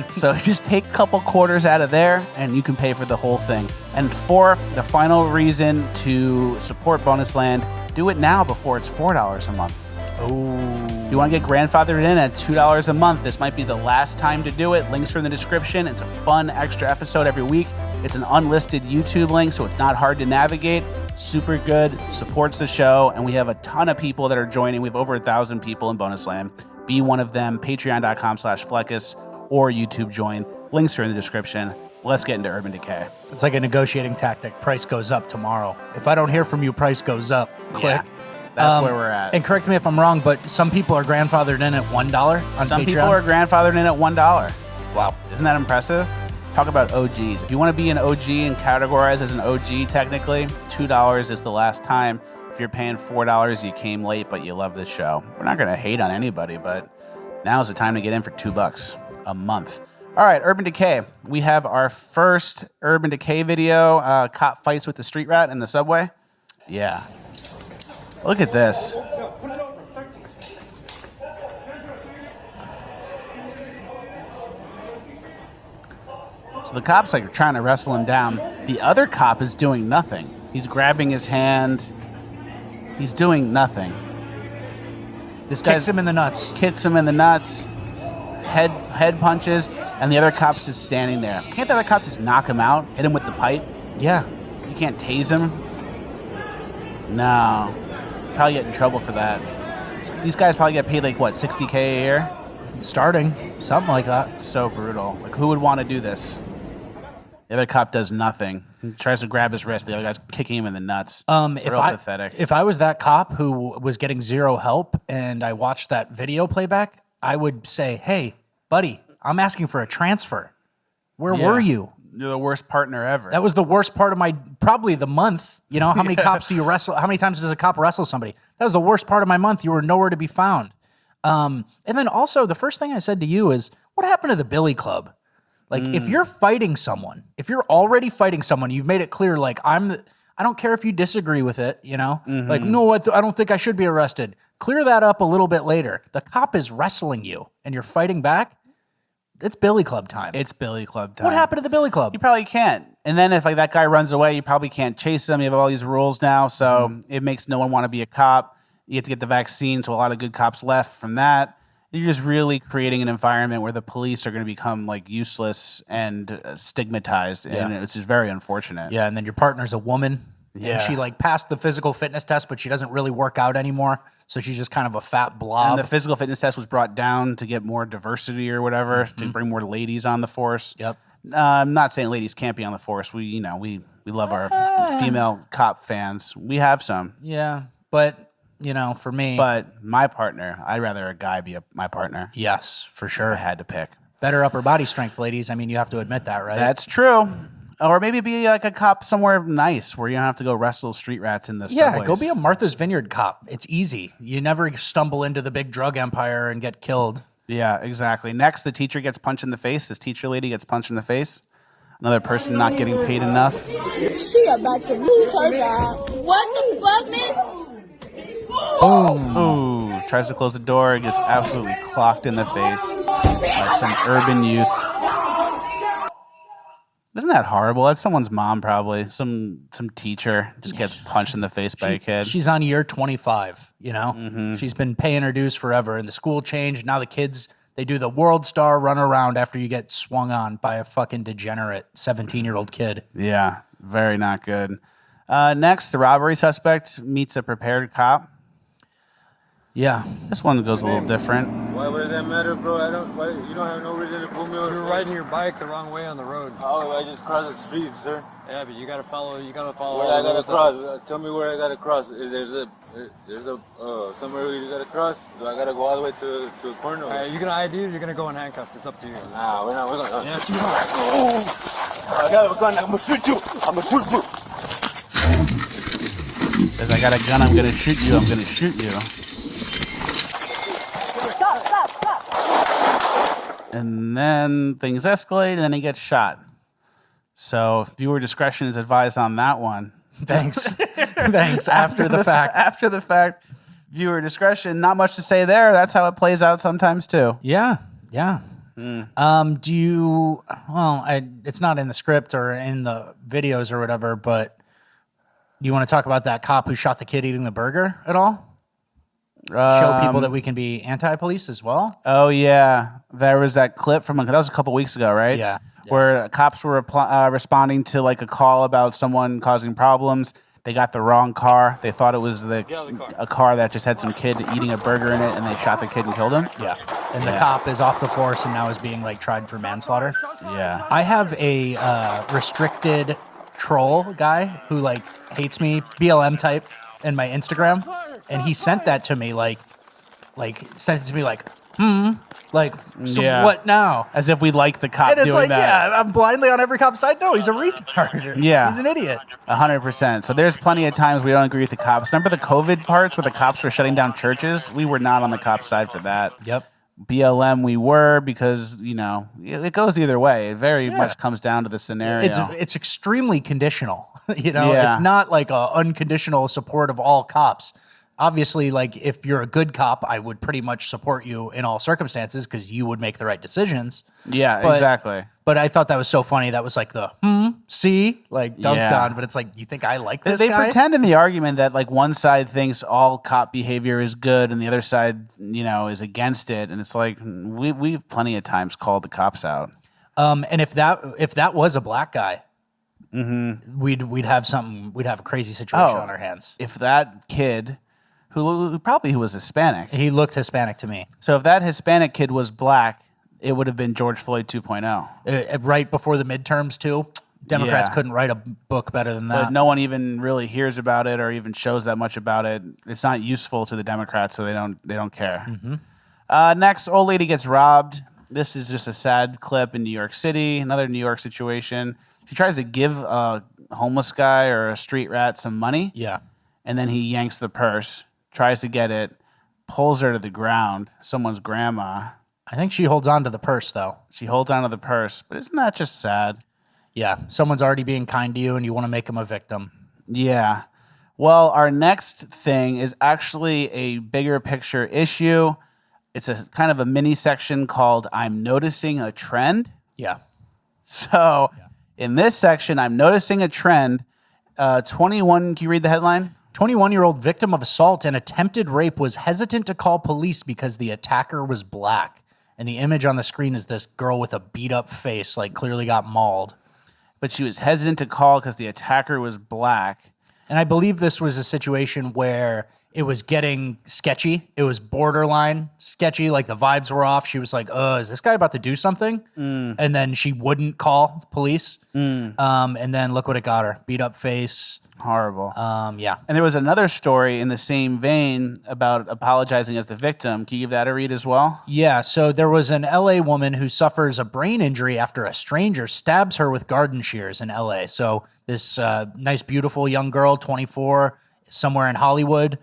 So just take a couple quarters out of there and you can pay for the whole thing. And 4, the final reason to support Bonus Land, do it now before it's $4 a month. Oh. If you want to get grandfathered in at $2 a month, this might be the last time to do it. Links are in the description. It's a fun extra episode every week. It's an unlisted YouTube link, so it's not hard to navigate. Super good, supports the show, and we have a ton of people that are joining. We have over 1,000 people in Bonus Land. Be one of them, patreon.com/Fleccas or YouTube join. Links are in the description. Let's get into Urban Decay. It's like a negotiating tactic. Price goes up tomorrow. If I don't hear from you, price goes up. Click. Yeah, that's where we're at. And correct me if I'm wrong, but some people are grandfathered in at $1 on Some Patreon. people are grandfathered in at $1. Wow. Isn't that impressive? talk about OGs. If you want to be an OG and categorized as an OG, technically, $2 is the last time. If you're paying $4, you came late, but you love this show. We're not going to hate on anybody, but now's the time to get in for $2 a month. All right, Urban Decay. We have our first Urban Decay video. Cop fights with the street rat in the subway. Yeah. Look at this. So the cop's like trying to wrestle him down. The other cop is doing nothing. He's grabbing his hand. He's doing nothing. This guy kicks him in the nuts. Kicks him in the nuts. Head punches, and the other cop's just standing there. Can't the other cop just knock him out? Hit him with the pipe? Yeah. You can't tase him? No. Probably get in trouble for that. These guys probably get paid like, what, $60K a year? Starting. Something like that. It's so brutal. Like, who would want to do this? The other cop does nothing. He tries to grab his wrist. The other guy's kicking him in the nuts. Pathetic. If I was that cop who was getting zero help and I watched that video playback, I would say, hey, buddy, I'm asking for a transfer. Where were you? You're the worst partner ever. That was the worst part of probably the month. You know, how many cops do you wrestle? How many times does a cop wrestle somebody? That was the worst part of my month. You were nowhere to be found. And then also, the first thing I said to you is, what happened to the Billy Club? Like, if you're fighting someone, if you're already fighting someone, you've made it clear, like, I don't care if you disagree with it, you know? Like, no, I don't think I should be arrested. Clear that up a little bit later. The cop is wrestling you, and you're fighting back. It's Billy Club time. It's Billy Club time. What happened to the Billy Club? You probably can't. And then if like that guy runs away, you probably can't chase him. You have all these rules now, so it makes no one want to be a cop. You have to get the vaccine, so a lot of good cops left from that. You're just really creating an environment where the police are going to become like useless and stigmatized, and it's just very unfortunate. Yeah, and then your partner's a woman. Yeah. And she like passed the physical fitness test, but she doesn't really work out anymore. So she's just kind of a fat blob. And the physical fitness test was brought down to get more diversity or whatever, to bring more ladies on the force. Yep. I'm not saying ladies can't be on the force. We love our female cop fans. We have some. Yeah, but you know, for me. But my partner, I'd rather a guy be my partner. Yes, for sure. I had to pick. Better upper body strength, ladies. I mean, you have to admit that, right? That's true. Or maybe be like a cop somewhere nice where you don't have to go wrestle street rats in the subways. Yeah, go be a Martha's Vineyard cop. It's easy. You never stumble into the big drug empire and get killed. Yeah, exactly. Next, the teacher gets punched in the face. This teacher lady gets punched in the face. Another person not getting paid enough. She about to lose her job. What the fuck, miss? Ooh, tries to close the door, gets absolutely clocked in the face by some urban youth. Isn't that horrible? That's someone's mom, probably. Some teacher just gets punched in the face by a kid. She's on year 25, you know? She's been paying her dues forever, and the school changed. Now the kids, they do the world star run around after you get swung on by a fucking degenerate 17-year-old kid. Yeah, very not good. Next, the robbery suspect meets a prepared cop. Yeah. This one goes a little different. Why does that matter, bro? You don't have no reason to pull me over. You're riding your bike the wrong way on the road. Oh, I just crossed the street, sir. Yeah, but you gotta follow. Where I gotta cross? Tell me where I gotta cross. There's a somewhere where you gotta cross? Do I gotta go all the way to a corner? Are you gonna ID or you're gonna go in handcuffs? It's up to you. Nah, we're not. Yeah, you are. I got a gun. I'm gonna shoot you. I'm gonna shoot you. Says, I got a gun. I'm gonna shoot you. I'm gonna shoot you. And then things escalate, and then he gets shot. So viewer discretion is advised on that one. Thanks. Thanks. After the fact. After the fact, viewer discretion. Not much to say there. That's how it plays out sometimes too. Yeah. Yeah. Do you? Well, it's not in the script or in the videos or whatever. But do you want to talk about that cop who shot the kid eating the burger at all? Show people that we can be anti-police as well. Oh yeah, there was that clip from that was a couple weeks ago, right? Yeah. Where cops were responding to like a call about someone causing problems. They got the wrong car. They thought it was a car that just had some kid eating a burger in it, and they shot the kid and killed him. Yeah. And the cop is off the force and now is being like tried for manslaughter. Yeah. I have a restricted troll guy who like hates me, BLM type, in my Instagram. And he sent that to me like Like, so what now? As if we like the cop And it's doing like, that. yeah, I'm blindly on every cop's side. No, he's a retard. Yeah. He's an idiot. 100%. So there's plenty of times we don't agree with the cops. Remember the COVID parts where the cops were shutting down churches? We were not on the cop's side for that. Yep. BLM we were because, you know, it goes either way. It very much comes down to the scenario. It's extremely conditional. You know, Yeah. it's not like a unconditional support of all cops. Obviously, like if you're a good cop, I would pretty much support you in all circumstances because you would make the right decisions. Yeah, But- exactly. But I thought that was so funny. That was like the see, like dunked on. But it's like, you think I like this They guy? pretend in the argument that like one side thinks all cop behavior is good and the other side, you know, is against it. And it's like we've plenty of times called the cops out. And if that was a black guy, we'd have something. We'd have a crazy situation on our hands. If that kid who probably was Hispanic, he looked Hispanic to me. So if that Hispanic kid was black, it would have been George Floyd 2.0. Right before the midterms too. Democrats Yeah. couldn't write a book better than that. But no one even really hears about it or even shows that much about it. It's not useful to the Democrats, so they don't care. Next, old lady gets robbed. This is just a sad clip in New York City. Another New York situation. She tries to give a homeless guy or a street rat some money. Yeah. And then he yanks the purse, tries to get it, pulls her to the ground. Someone's grandma. I think she holds on to the purse though. She holds on to the purse, but isn't that just sad? Yeah, someone's already being kind to you and you want to make them a victim. Yeah. Well, our next thing is actually a bigger picture issue. It's a kind of a mini section called I'm Noticing a Trend. Yeah. So in this section, I'm noticing a trend. 21, can you read the headline? 21-year-old victim of assault and attempted rape was hesitant to call police because the attacker was black. And the image on the screen is this girl with a beat-up face, like clearly got mauled. But she was hesitant to call because the attacker was black. And I believe this was a situation where it was getting sketchy. It was borderline sketchy. Like the vibes were off. She was like, is this guy about to do something? And then she wouldn't call police. And then look what it got her. Beat up face. Horrible. Yeah. And there was another story in the same vein about apologizing as the victim. Can you give that a read as well? Yeah, so there was an LA woman who suffers a brain injury after a stranger stabs her with garden shears in LA. So this nice, beautiful young girl, 24, somewhere in Hollywood,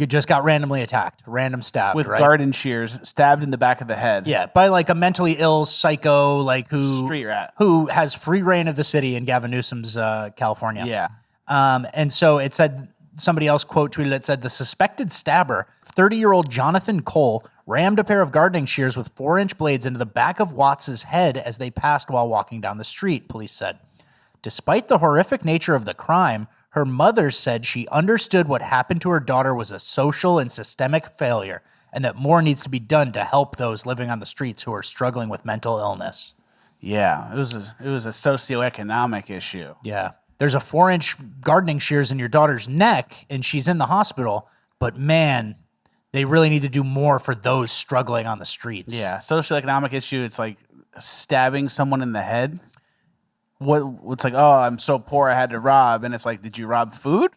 just got randomly attacked, random stab. With right? garden shears, stabbed in the back of the head. Yeah, by like a mentally ill psycho, like Street rat. who has free reign of the city in Gavin Newsom's California. Yeah. And so it said, somebody else quote tweeted, it said, the suspected stabber, 30-year-old Jonathan Cole, rammed a pair of gardening shears with 4-inch blades into the back of Watts's head as they passed while walking down the street, police said. Despite the horrific nature of the crime, her mother said she understood what happened to her daughter was a social and systemic failure and that more needs to be done to help those living on the streets who are struggling with mental illness. Yeah, it was a socioeconomic issue. Yeah. There's a 4-inch gardening shears in your daughter's neck and she's in the hospital, but man, they really need to do more for those struggling on the streets. Yeah, socioeconomic issue, it's like stabbing someone in the head. What's like, oh, I'm so poor I had to rob. And it's like, did you rob food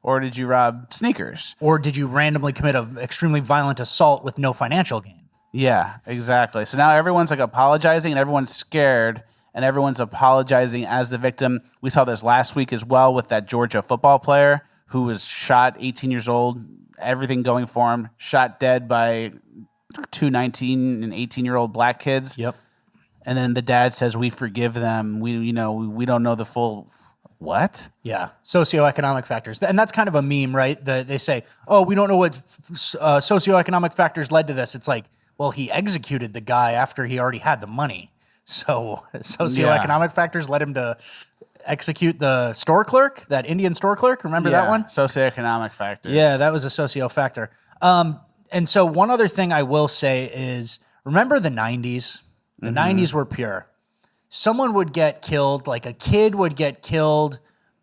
or did you rob sneakers? Or did you randomly commit an extremely violent assault with no financial gain? Yeah, exactly. So now everyone's like apologizing and everyone's scared and everyone's apologizing as the victim. We saw this last week as well with that Georgia football player who was shot, 18 years old, everything going for him, shot dead by two 19 and 18-year-old black kids. Yep. And then the dad says, we forgive them. We don't know the full what? Yeah, socioeconomic factors. And that's kind of a meme, right? They say, oh, we don't know what socioeconomic factors led to this. It's like, well, he executed the guy after he already had the money. So socioeconomic factors led him to execute the store clerk, that Indian store clerk. Remember that one? Socioeconomic factors. Yeah, that was a socio factor. And so one other thing I will say is, remember the 90s? The 90s were pure. Someone would get killed, like a kid would get killed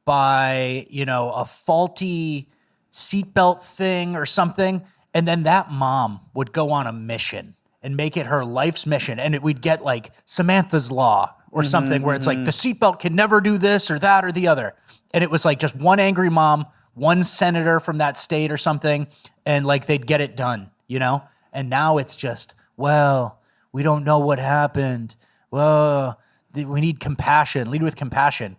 by, a faulty seatbelt thing or something. And then that mom would go on a mission and make it her life's mission. And we'd get like Samantha's Law or something where it's like the seatbelt can never do this or that or the other. And it was like just one angry mom, one senator from that state or something. And like they'd get it done, And now it's just, well, we don't know what happened. Well, we need compassion. Lead with compassion.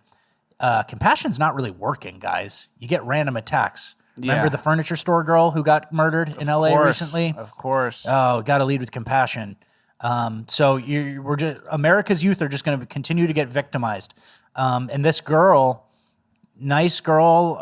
Compassion's not really working, guys. You get random attacks. Remember the furniture store girl who got murdered in LA recently? Of course. Oh, got to lead with compassion. So we're just, America's youth are just going to continue to get victimized. And this girl, nice girl,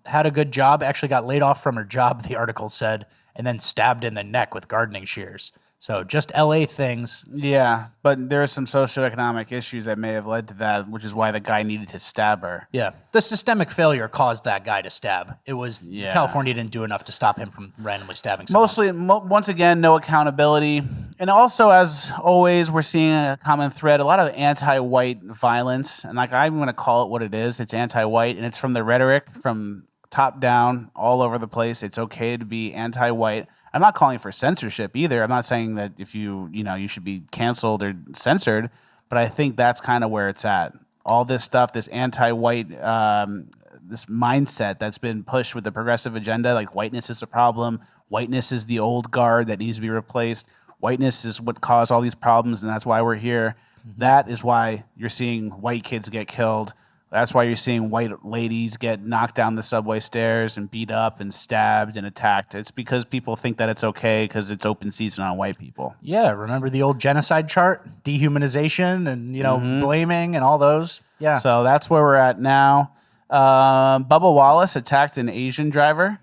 had a good job, actually got laid off from her job, the article said, and then stabbed in the neck with gardening shears. So just LA things. Yeah, but there are some socioeconomic issues that may have led to that, which is why the guy needed to stab her. Yeah, the systemic failure caused that guy to stab. It was California didn't do enough to stop him from randomly stabbing someone. Mostly, once again, no accountability. And also, as always, we're seeing a common thread, a lot of anti-white violence. And like I'm going to call it what it is. It's anti-white, and it's from the rhetoric, from top down, all over the place. It's okay to be anti-white. I'm not calling for censorship either. I'm not saying that if you should be canceled or censored, but I think that's kind of where it's at. All this stuff, this anti-white, this mindset that's been pushed with the progressive agenda, like whiteness is a problem, whiteness is the old guard that needs to be replaced, whiteness is what caused all these problems, and that's why we're here. Mm-hmm. That is why you're seeing white kids get killed. That's why you're seeing white ladies get knocked down the subway stairs and beat up and stabbed and attacked. It's because people think that it's okay because it's open season on white people. Yeah, remember the old genocide chart? Dehumanization and, blaming and all those? Yeah. So that's where we're at now. Bubba Wallace attacked an Asian driver.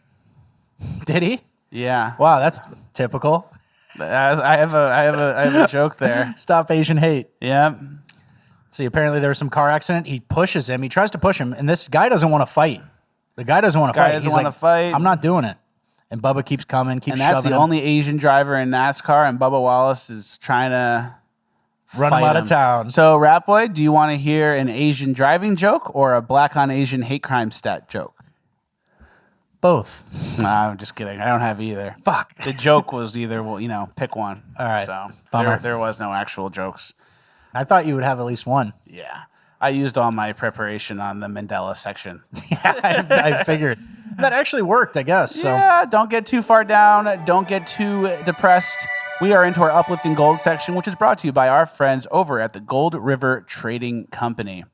Did he? Yeah. Wow, that's typical. I have a joke there. Stop Asian hate. Yeah. See, apparently there was some car accident. He pushes him. He tries to push him, and this guy doesn't want to fight. The guy doesn't want to fight. Doesn't want to fight. I'm not doing it. And Bubba keeps coming, keeps shoving him. And that's the only Asian driver in NASCAR, and Bubba Wallace is trying to run him out of town. So, Rat Boy, do you want to hear an Asian driving joke or a black on Asian hate crime stat joke? Both. Nah, I'm just kidding. I don't have either. Fuck. The joke was either, pick one. All right. So Bummer. There was no actual jokes. I thought you would have at least one. Yeah. I used all my preparation on the Mandela section. I figured. That actually worked, I guess. So. Yeah, don't get too far down. Don't get too depressed. We are into our Uplifting Gold section, which is brought to you by our friends over at the Gold River Trading Company.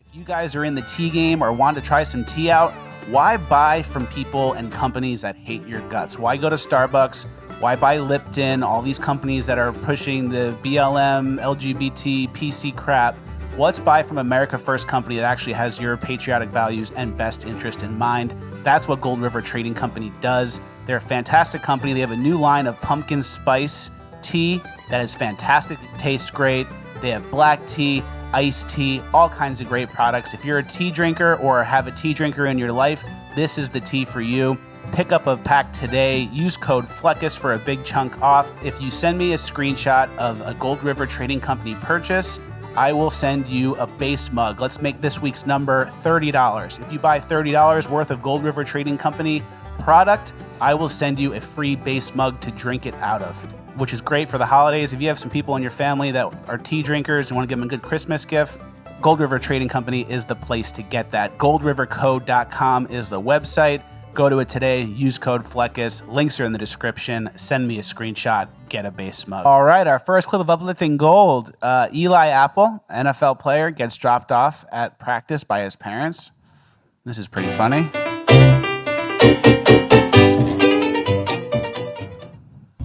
If you guys are in the tea game or want to try some tea out, why buy from people and companies that hate your guts? Why go to Starbucks? Why buy Lipton, all these companies that are pushing the BLM, LGBT, PC crap? Let's buy from America First Company that actually has your patriotic values and best interest in mind. That's what Gold River Trading Company does. They're a fantastic company. They have a new line of pumpkin spice tea that is fantastic. It tastes great. They have black tea, iced tea, all kinds of great products. If you're a tea drinker or have a tea drinker in your life, this is the tea for you. Pick up a pack today. Use code Fleccas for a big chunk off. If you send me a screenshot of a Gold River Trading Company purchase, I will send you a base mug. Let's make this week's number $30. If you buy $30 worth of Gold River Trading Company product, I will send you a free base mug to drink it out of, which is great for the holidays. If you have some people in your family that are tea drinkers and want to give them a good Christmas gift, Gold River Trading Company is the place to get that. GoldRiverCode.com is the website. Go to it today, use code Fleccas, links are in the description, send me a screenshot, get a base mug. All right, our first clip of Uplifting Gold. Eli Apple, NFL player, gets dropped off at practice by his parents. This is pretty funny.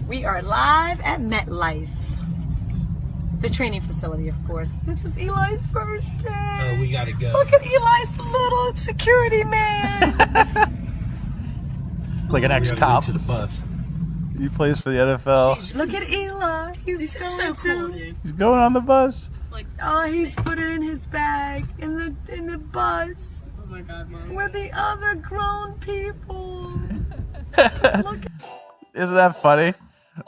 We are live at MetLife. The training facility, of course. This is Eli's first day. Oh, we gotta go. Look at Eli's little security man. It's like an ex-cop. To the bus. He plays for the NFL. Look at Eli. He's going so cool, He's going on the bus. He's put it in his bag in the bus. Oh my God, Mom. With the other grown people. Isn't that funny?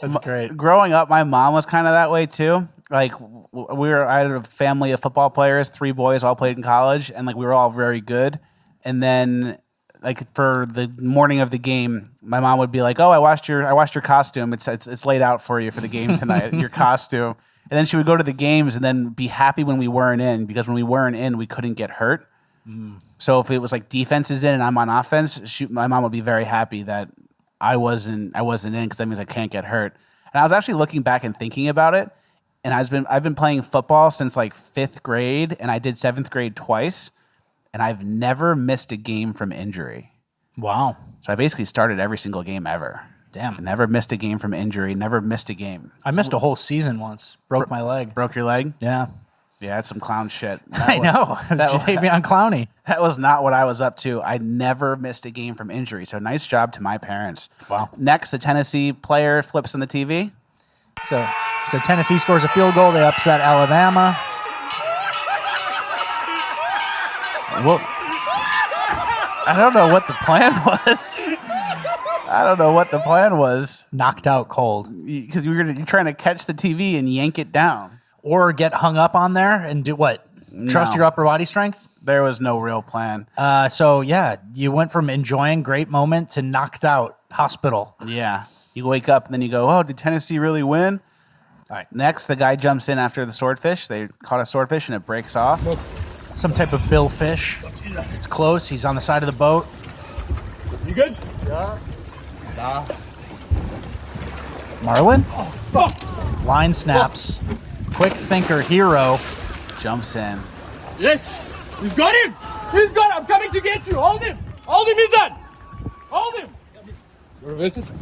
That's great. Growing up, my mom was kind of that way too. Like I had a family of football players, 3 boys, all played in college, and we were all very good. And then for the morning of the game, my mom would be like, "Oh, I washed your costume. It's laid out for you for the game tonight. Your costume." And then she would go to the games and then be happy when we weren't in, because when we weren't in, we couldn't get hurt. So if it was defense is in and I'm on offense, my mom would be very happy that I wasn't in, because that means I can't get hurt. And I was actually looking back and thinking about it. And I've been playing football since like 5th grade, and I did 7th grade twice, and I've never missed a game from injury. Wow. So I basically started every single game ever. Damn. I never missed a game from injury, never missed a game. I missed a whole season once. Broke my leg. Broke your leg? Yeah. Yeah, that's some clown shit. I know. Javion Clowney. That was not what I was up to. I never missed a game from injury. So nice job to my parents. Wow. Next, the Tennessee player flips on the TV. So Tennessee scores a field goal. They upset Alabama. Well, I don't know what the plan was. I don't know what the plan was. Knocked out cold. Because you're trying to catch the TV and yank it down. Or get hung up on there and do what? Trust your upper body strength? There was no real plan. So, yeah, you went from enjoying great moment to knocked out hospital. Yeah. You wake up and then you go, oh, did Tennessee really win? All right. Next, the guy jumps in after the swordfish. They caught a swordfish and it breaks off. Some type of billfish. It's close. He's on the side of the boat. You good? Yeah. Nah. Marlin? Oh, fuck. Line snaps. Quick thinker hero. Jumps in. Yes. He's got him. He's got him. I'm coming to get you. Hold him. Hold him, Izan. Hold him. You want to visit?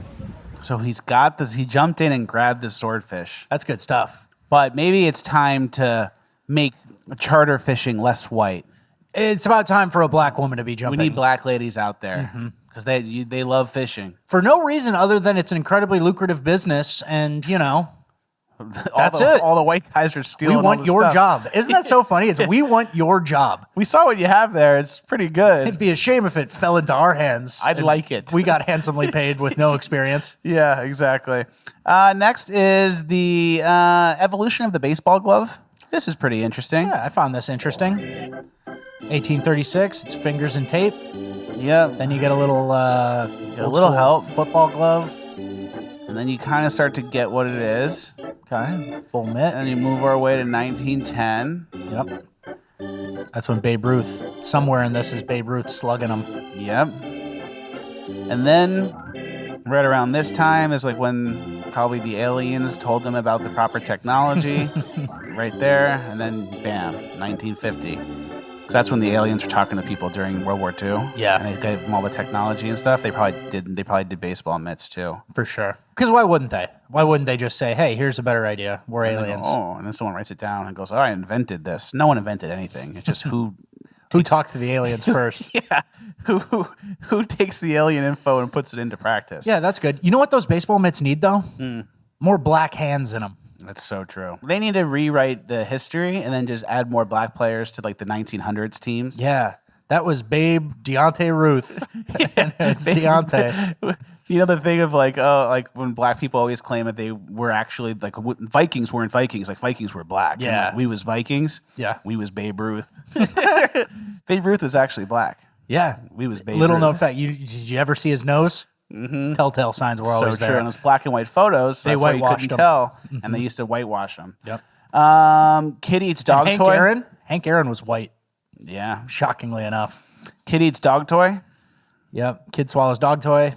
So he's got this. He jumped in and grabbed the swordfish. That's good stuff. But maybe it's time to make charter fishing less white. It's about time for a black woman to be jumping. We need black ladies out there because they love fishing. For no reason other than it's an incredibly lucrative business and, you know, that's it. All the white guys are stealing. We want all the your stuff. job. Isn't that so funny? It's we want your job. We saw what you have there. It's pretty good. It'd be a shame if it fell into our hands. I'd like it. We got handsomely paid with no experience. Yeah, exactly. Next is the evolution of the baseball glove. This is pretty interesting. Yeah, I found this interesting. 1836. It's fingers and tape. Yeah. Then you get a little a little help. Football glove. And then you kind of start to get what it is. Okay. Full mitt. And you move our way to 1910. Yep. That's when Babe Ruth, somewhere in this is Babe Ruth slugging them. Yep. And then right around this time is like when probably the aliens told them about the proper technology. Right there. And then bam, 1950. Because that's when the aliens were talking to people during World War II. Yeah. And they gave them all the technology and stuff. They probably did baseball mitts too. For sure. Because why wouldn't they? Why wouldn't they just say, hey, here's a better idea. We're aliens. And then someone writes it down and goes, oh, I invented this. No one invented anything. It's just who talked to the aliens first. Yeah. Who takes the alien info and puts it into practice. Yeah, that's good. You know what those baseball mitts need, though? More black hands in them. That's so true. They need to rewrite the history and then just add more black players to like the 1900s teams. Yeah. That was Babe Deontay Ruth. It's Deontay. You know the thing of like, oh, like when black people always claim that they were actually like Vikings weren't Vikings, like Vikings were black. Yeah. And we was Vikings. Yeah. We was Babe Ruth. Babe Ruth was actually black. Yeah. We was Babe Little Ruth. known fact. Did you ever see his nose? Mm-hmm. Telltale signs were always so there. true. And those black and white photos, so They that's why you whitewashed couldn't them. tell. And they used to whitewash them. Yep. Kid eats dog Hank toy. Hank Aaron was white. Yeah. Shockingly enough. Kid eats dog toy. Yep. Kid swallows dog toy.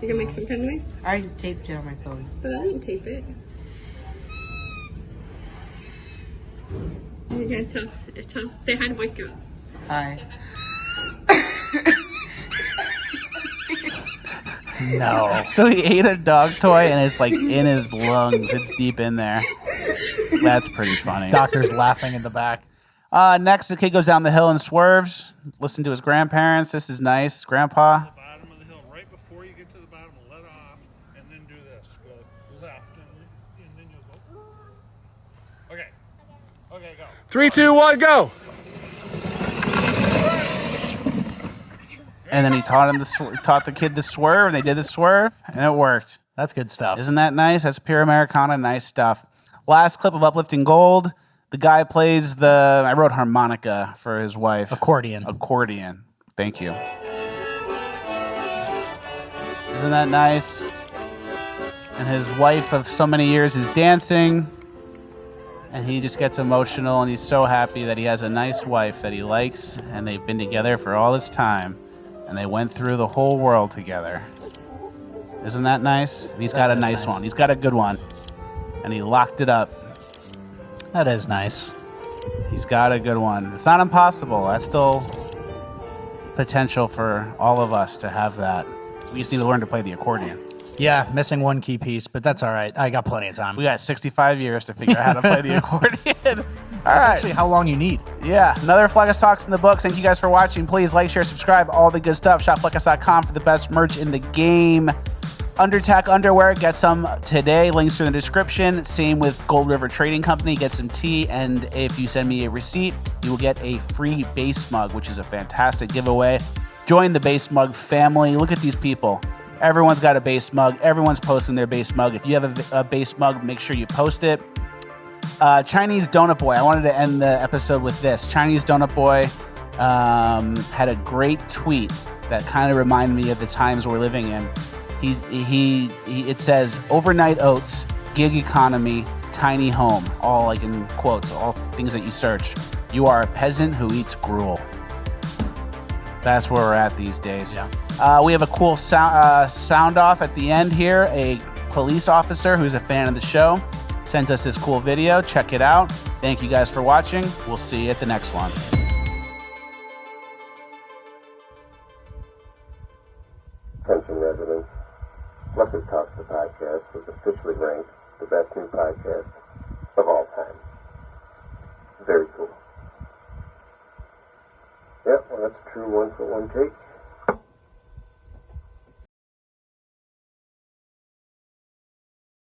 You can make some kind of noise? I already taped it on my phone. But I didn't tape it. You can tell. Say hi to Boy Scouts. Hi. No. So he ate a dog toy and it's like in his lungs. It's deep in there. That's pretty funny. Doctor's laughing in the back. Next, the kid goes down the hill and swerves. Listen to his grandparents. This is nice. Grandpa. Bottom of the hill, right before you get to the bottom, let off, and then do this. Go left, and then you'll go. Okay. Okay, go. 3, 2, 1, go. And then he taught the kid to swerve, and they did the swerve, and it worked. That's good stuff. Isn't that nice? That's pure Americana. Nice stuff. Last clip of Uplifting Gold. The guy plays I wrote harmonica for his wife. Accordion. Thank you. Isn't that nice? And his wife of so many years is dancing. And he just gets emotional, and he's so happy that he has a nice wife that he likes, and they've been together for all this time. And they went through the whole world together. Isn't that nice? He's got a nice one. He's got a good one. And he locked it up. That is nice. He's got a good one. It's not impossible. That's still potential for all of us to have that. We just need to learn to play the accordion. Yeah, missing one key piece, but that's all right. I got plenty of time. We got 65 years to figure out how to play the accordion. That's actually how long you need. Yeah, another Fleccas Talks in the books. Thank you guys for watching. Please like, share, subscribe, all the good stuff. ShopFleccas.com for the best merch in the game. Undertack underwear, get some today. Links are in the description. Same with Gold River Trading Company. Get some tea, and if you send me a receipt, you will get a free base mug, which is a fantastic giveaway. Join the base mug family. Look at these people. Everyone's got a base mug. Everyone's posting their base mug. If you have a base mug, make sure you post it. Chinese Donut Boy. I wanted to end the episode with this. Chinese Donut Boy had a great tweet that kind of reminded me of the times we're living in. It says, overnight oats, gig economy, tiny home, all like in quotes, all things that you search. You are a peasant who eats gruel. That's where we're at these days. Yeah. We have a cool sound off at the end here. A police officer who's a fan of the show sent us this cool video. Check it out. Thank you guys for watching. We'll see you at the next one. Attention residents. Fleccas Talks the podcast was officially ranked the best new podcast of all time. Very cool. Yep, well, that's a true 1-for-1 take.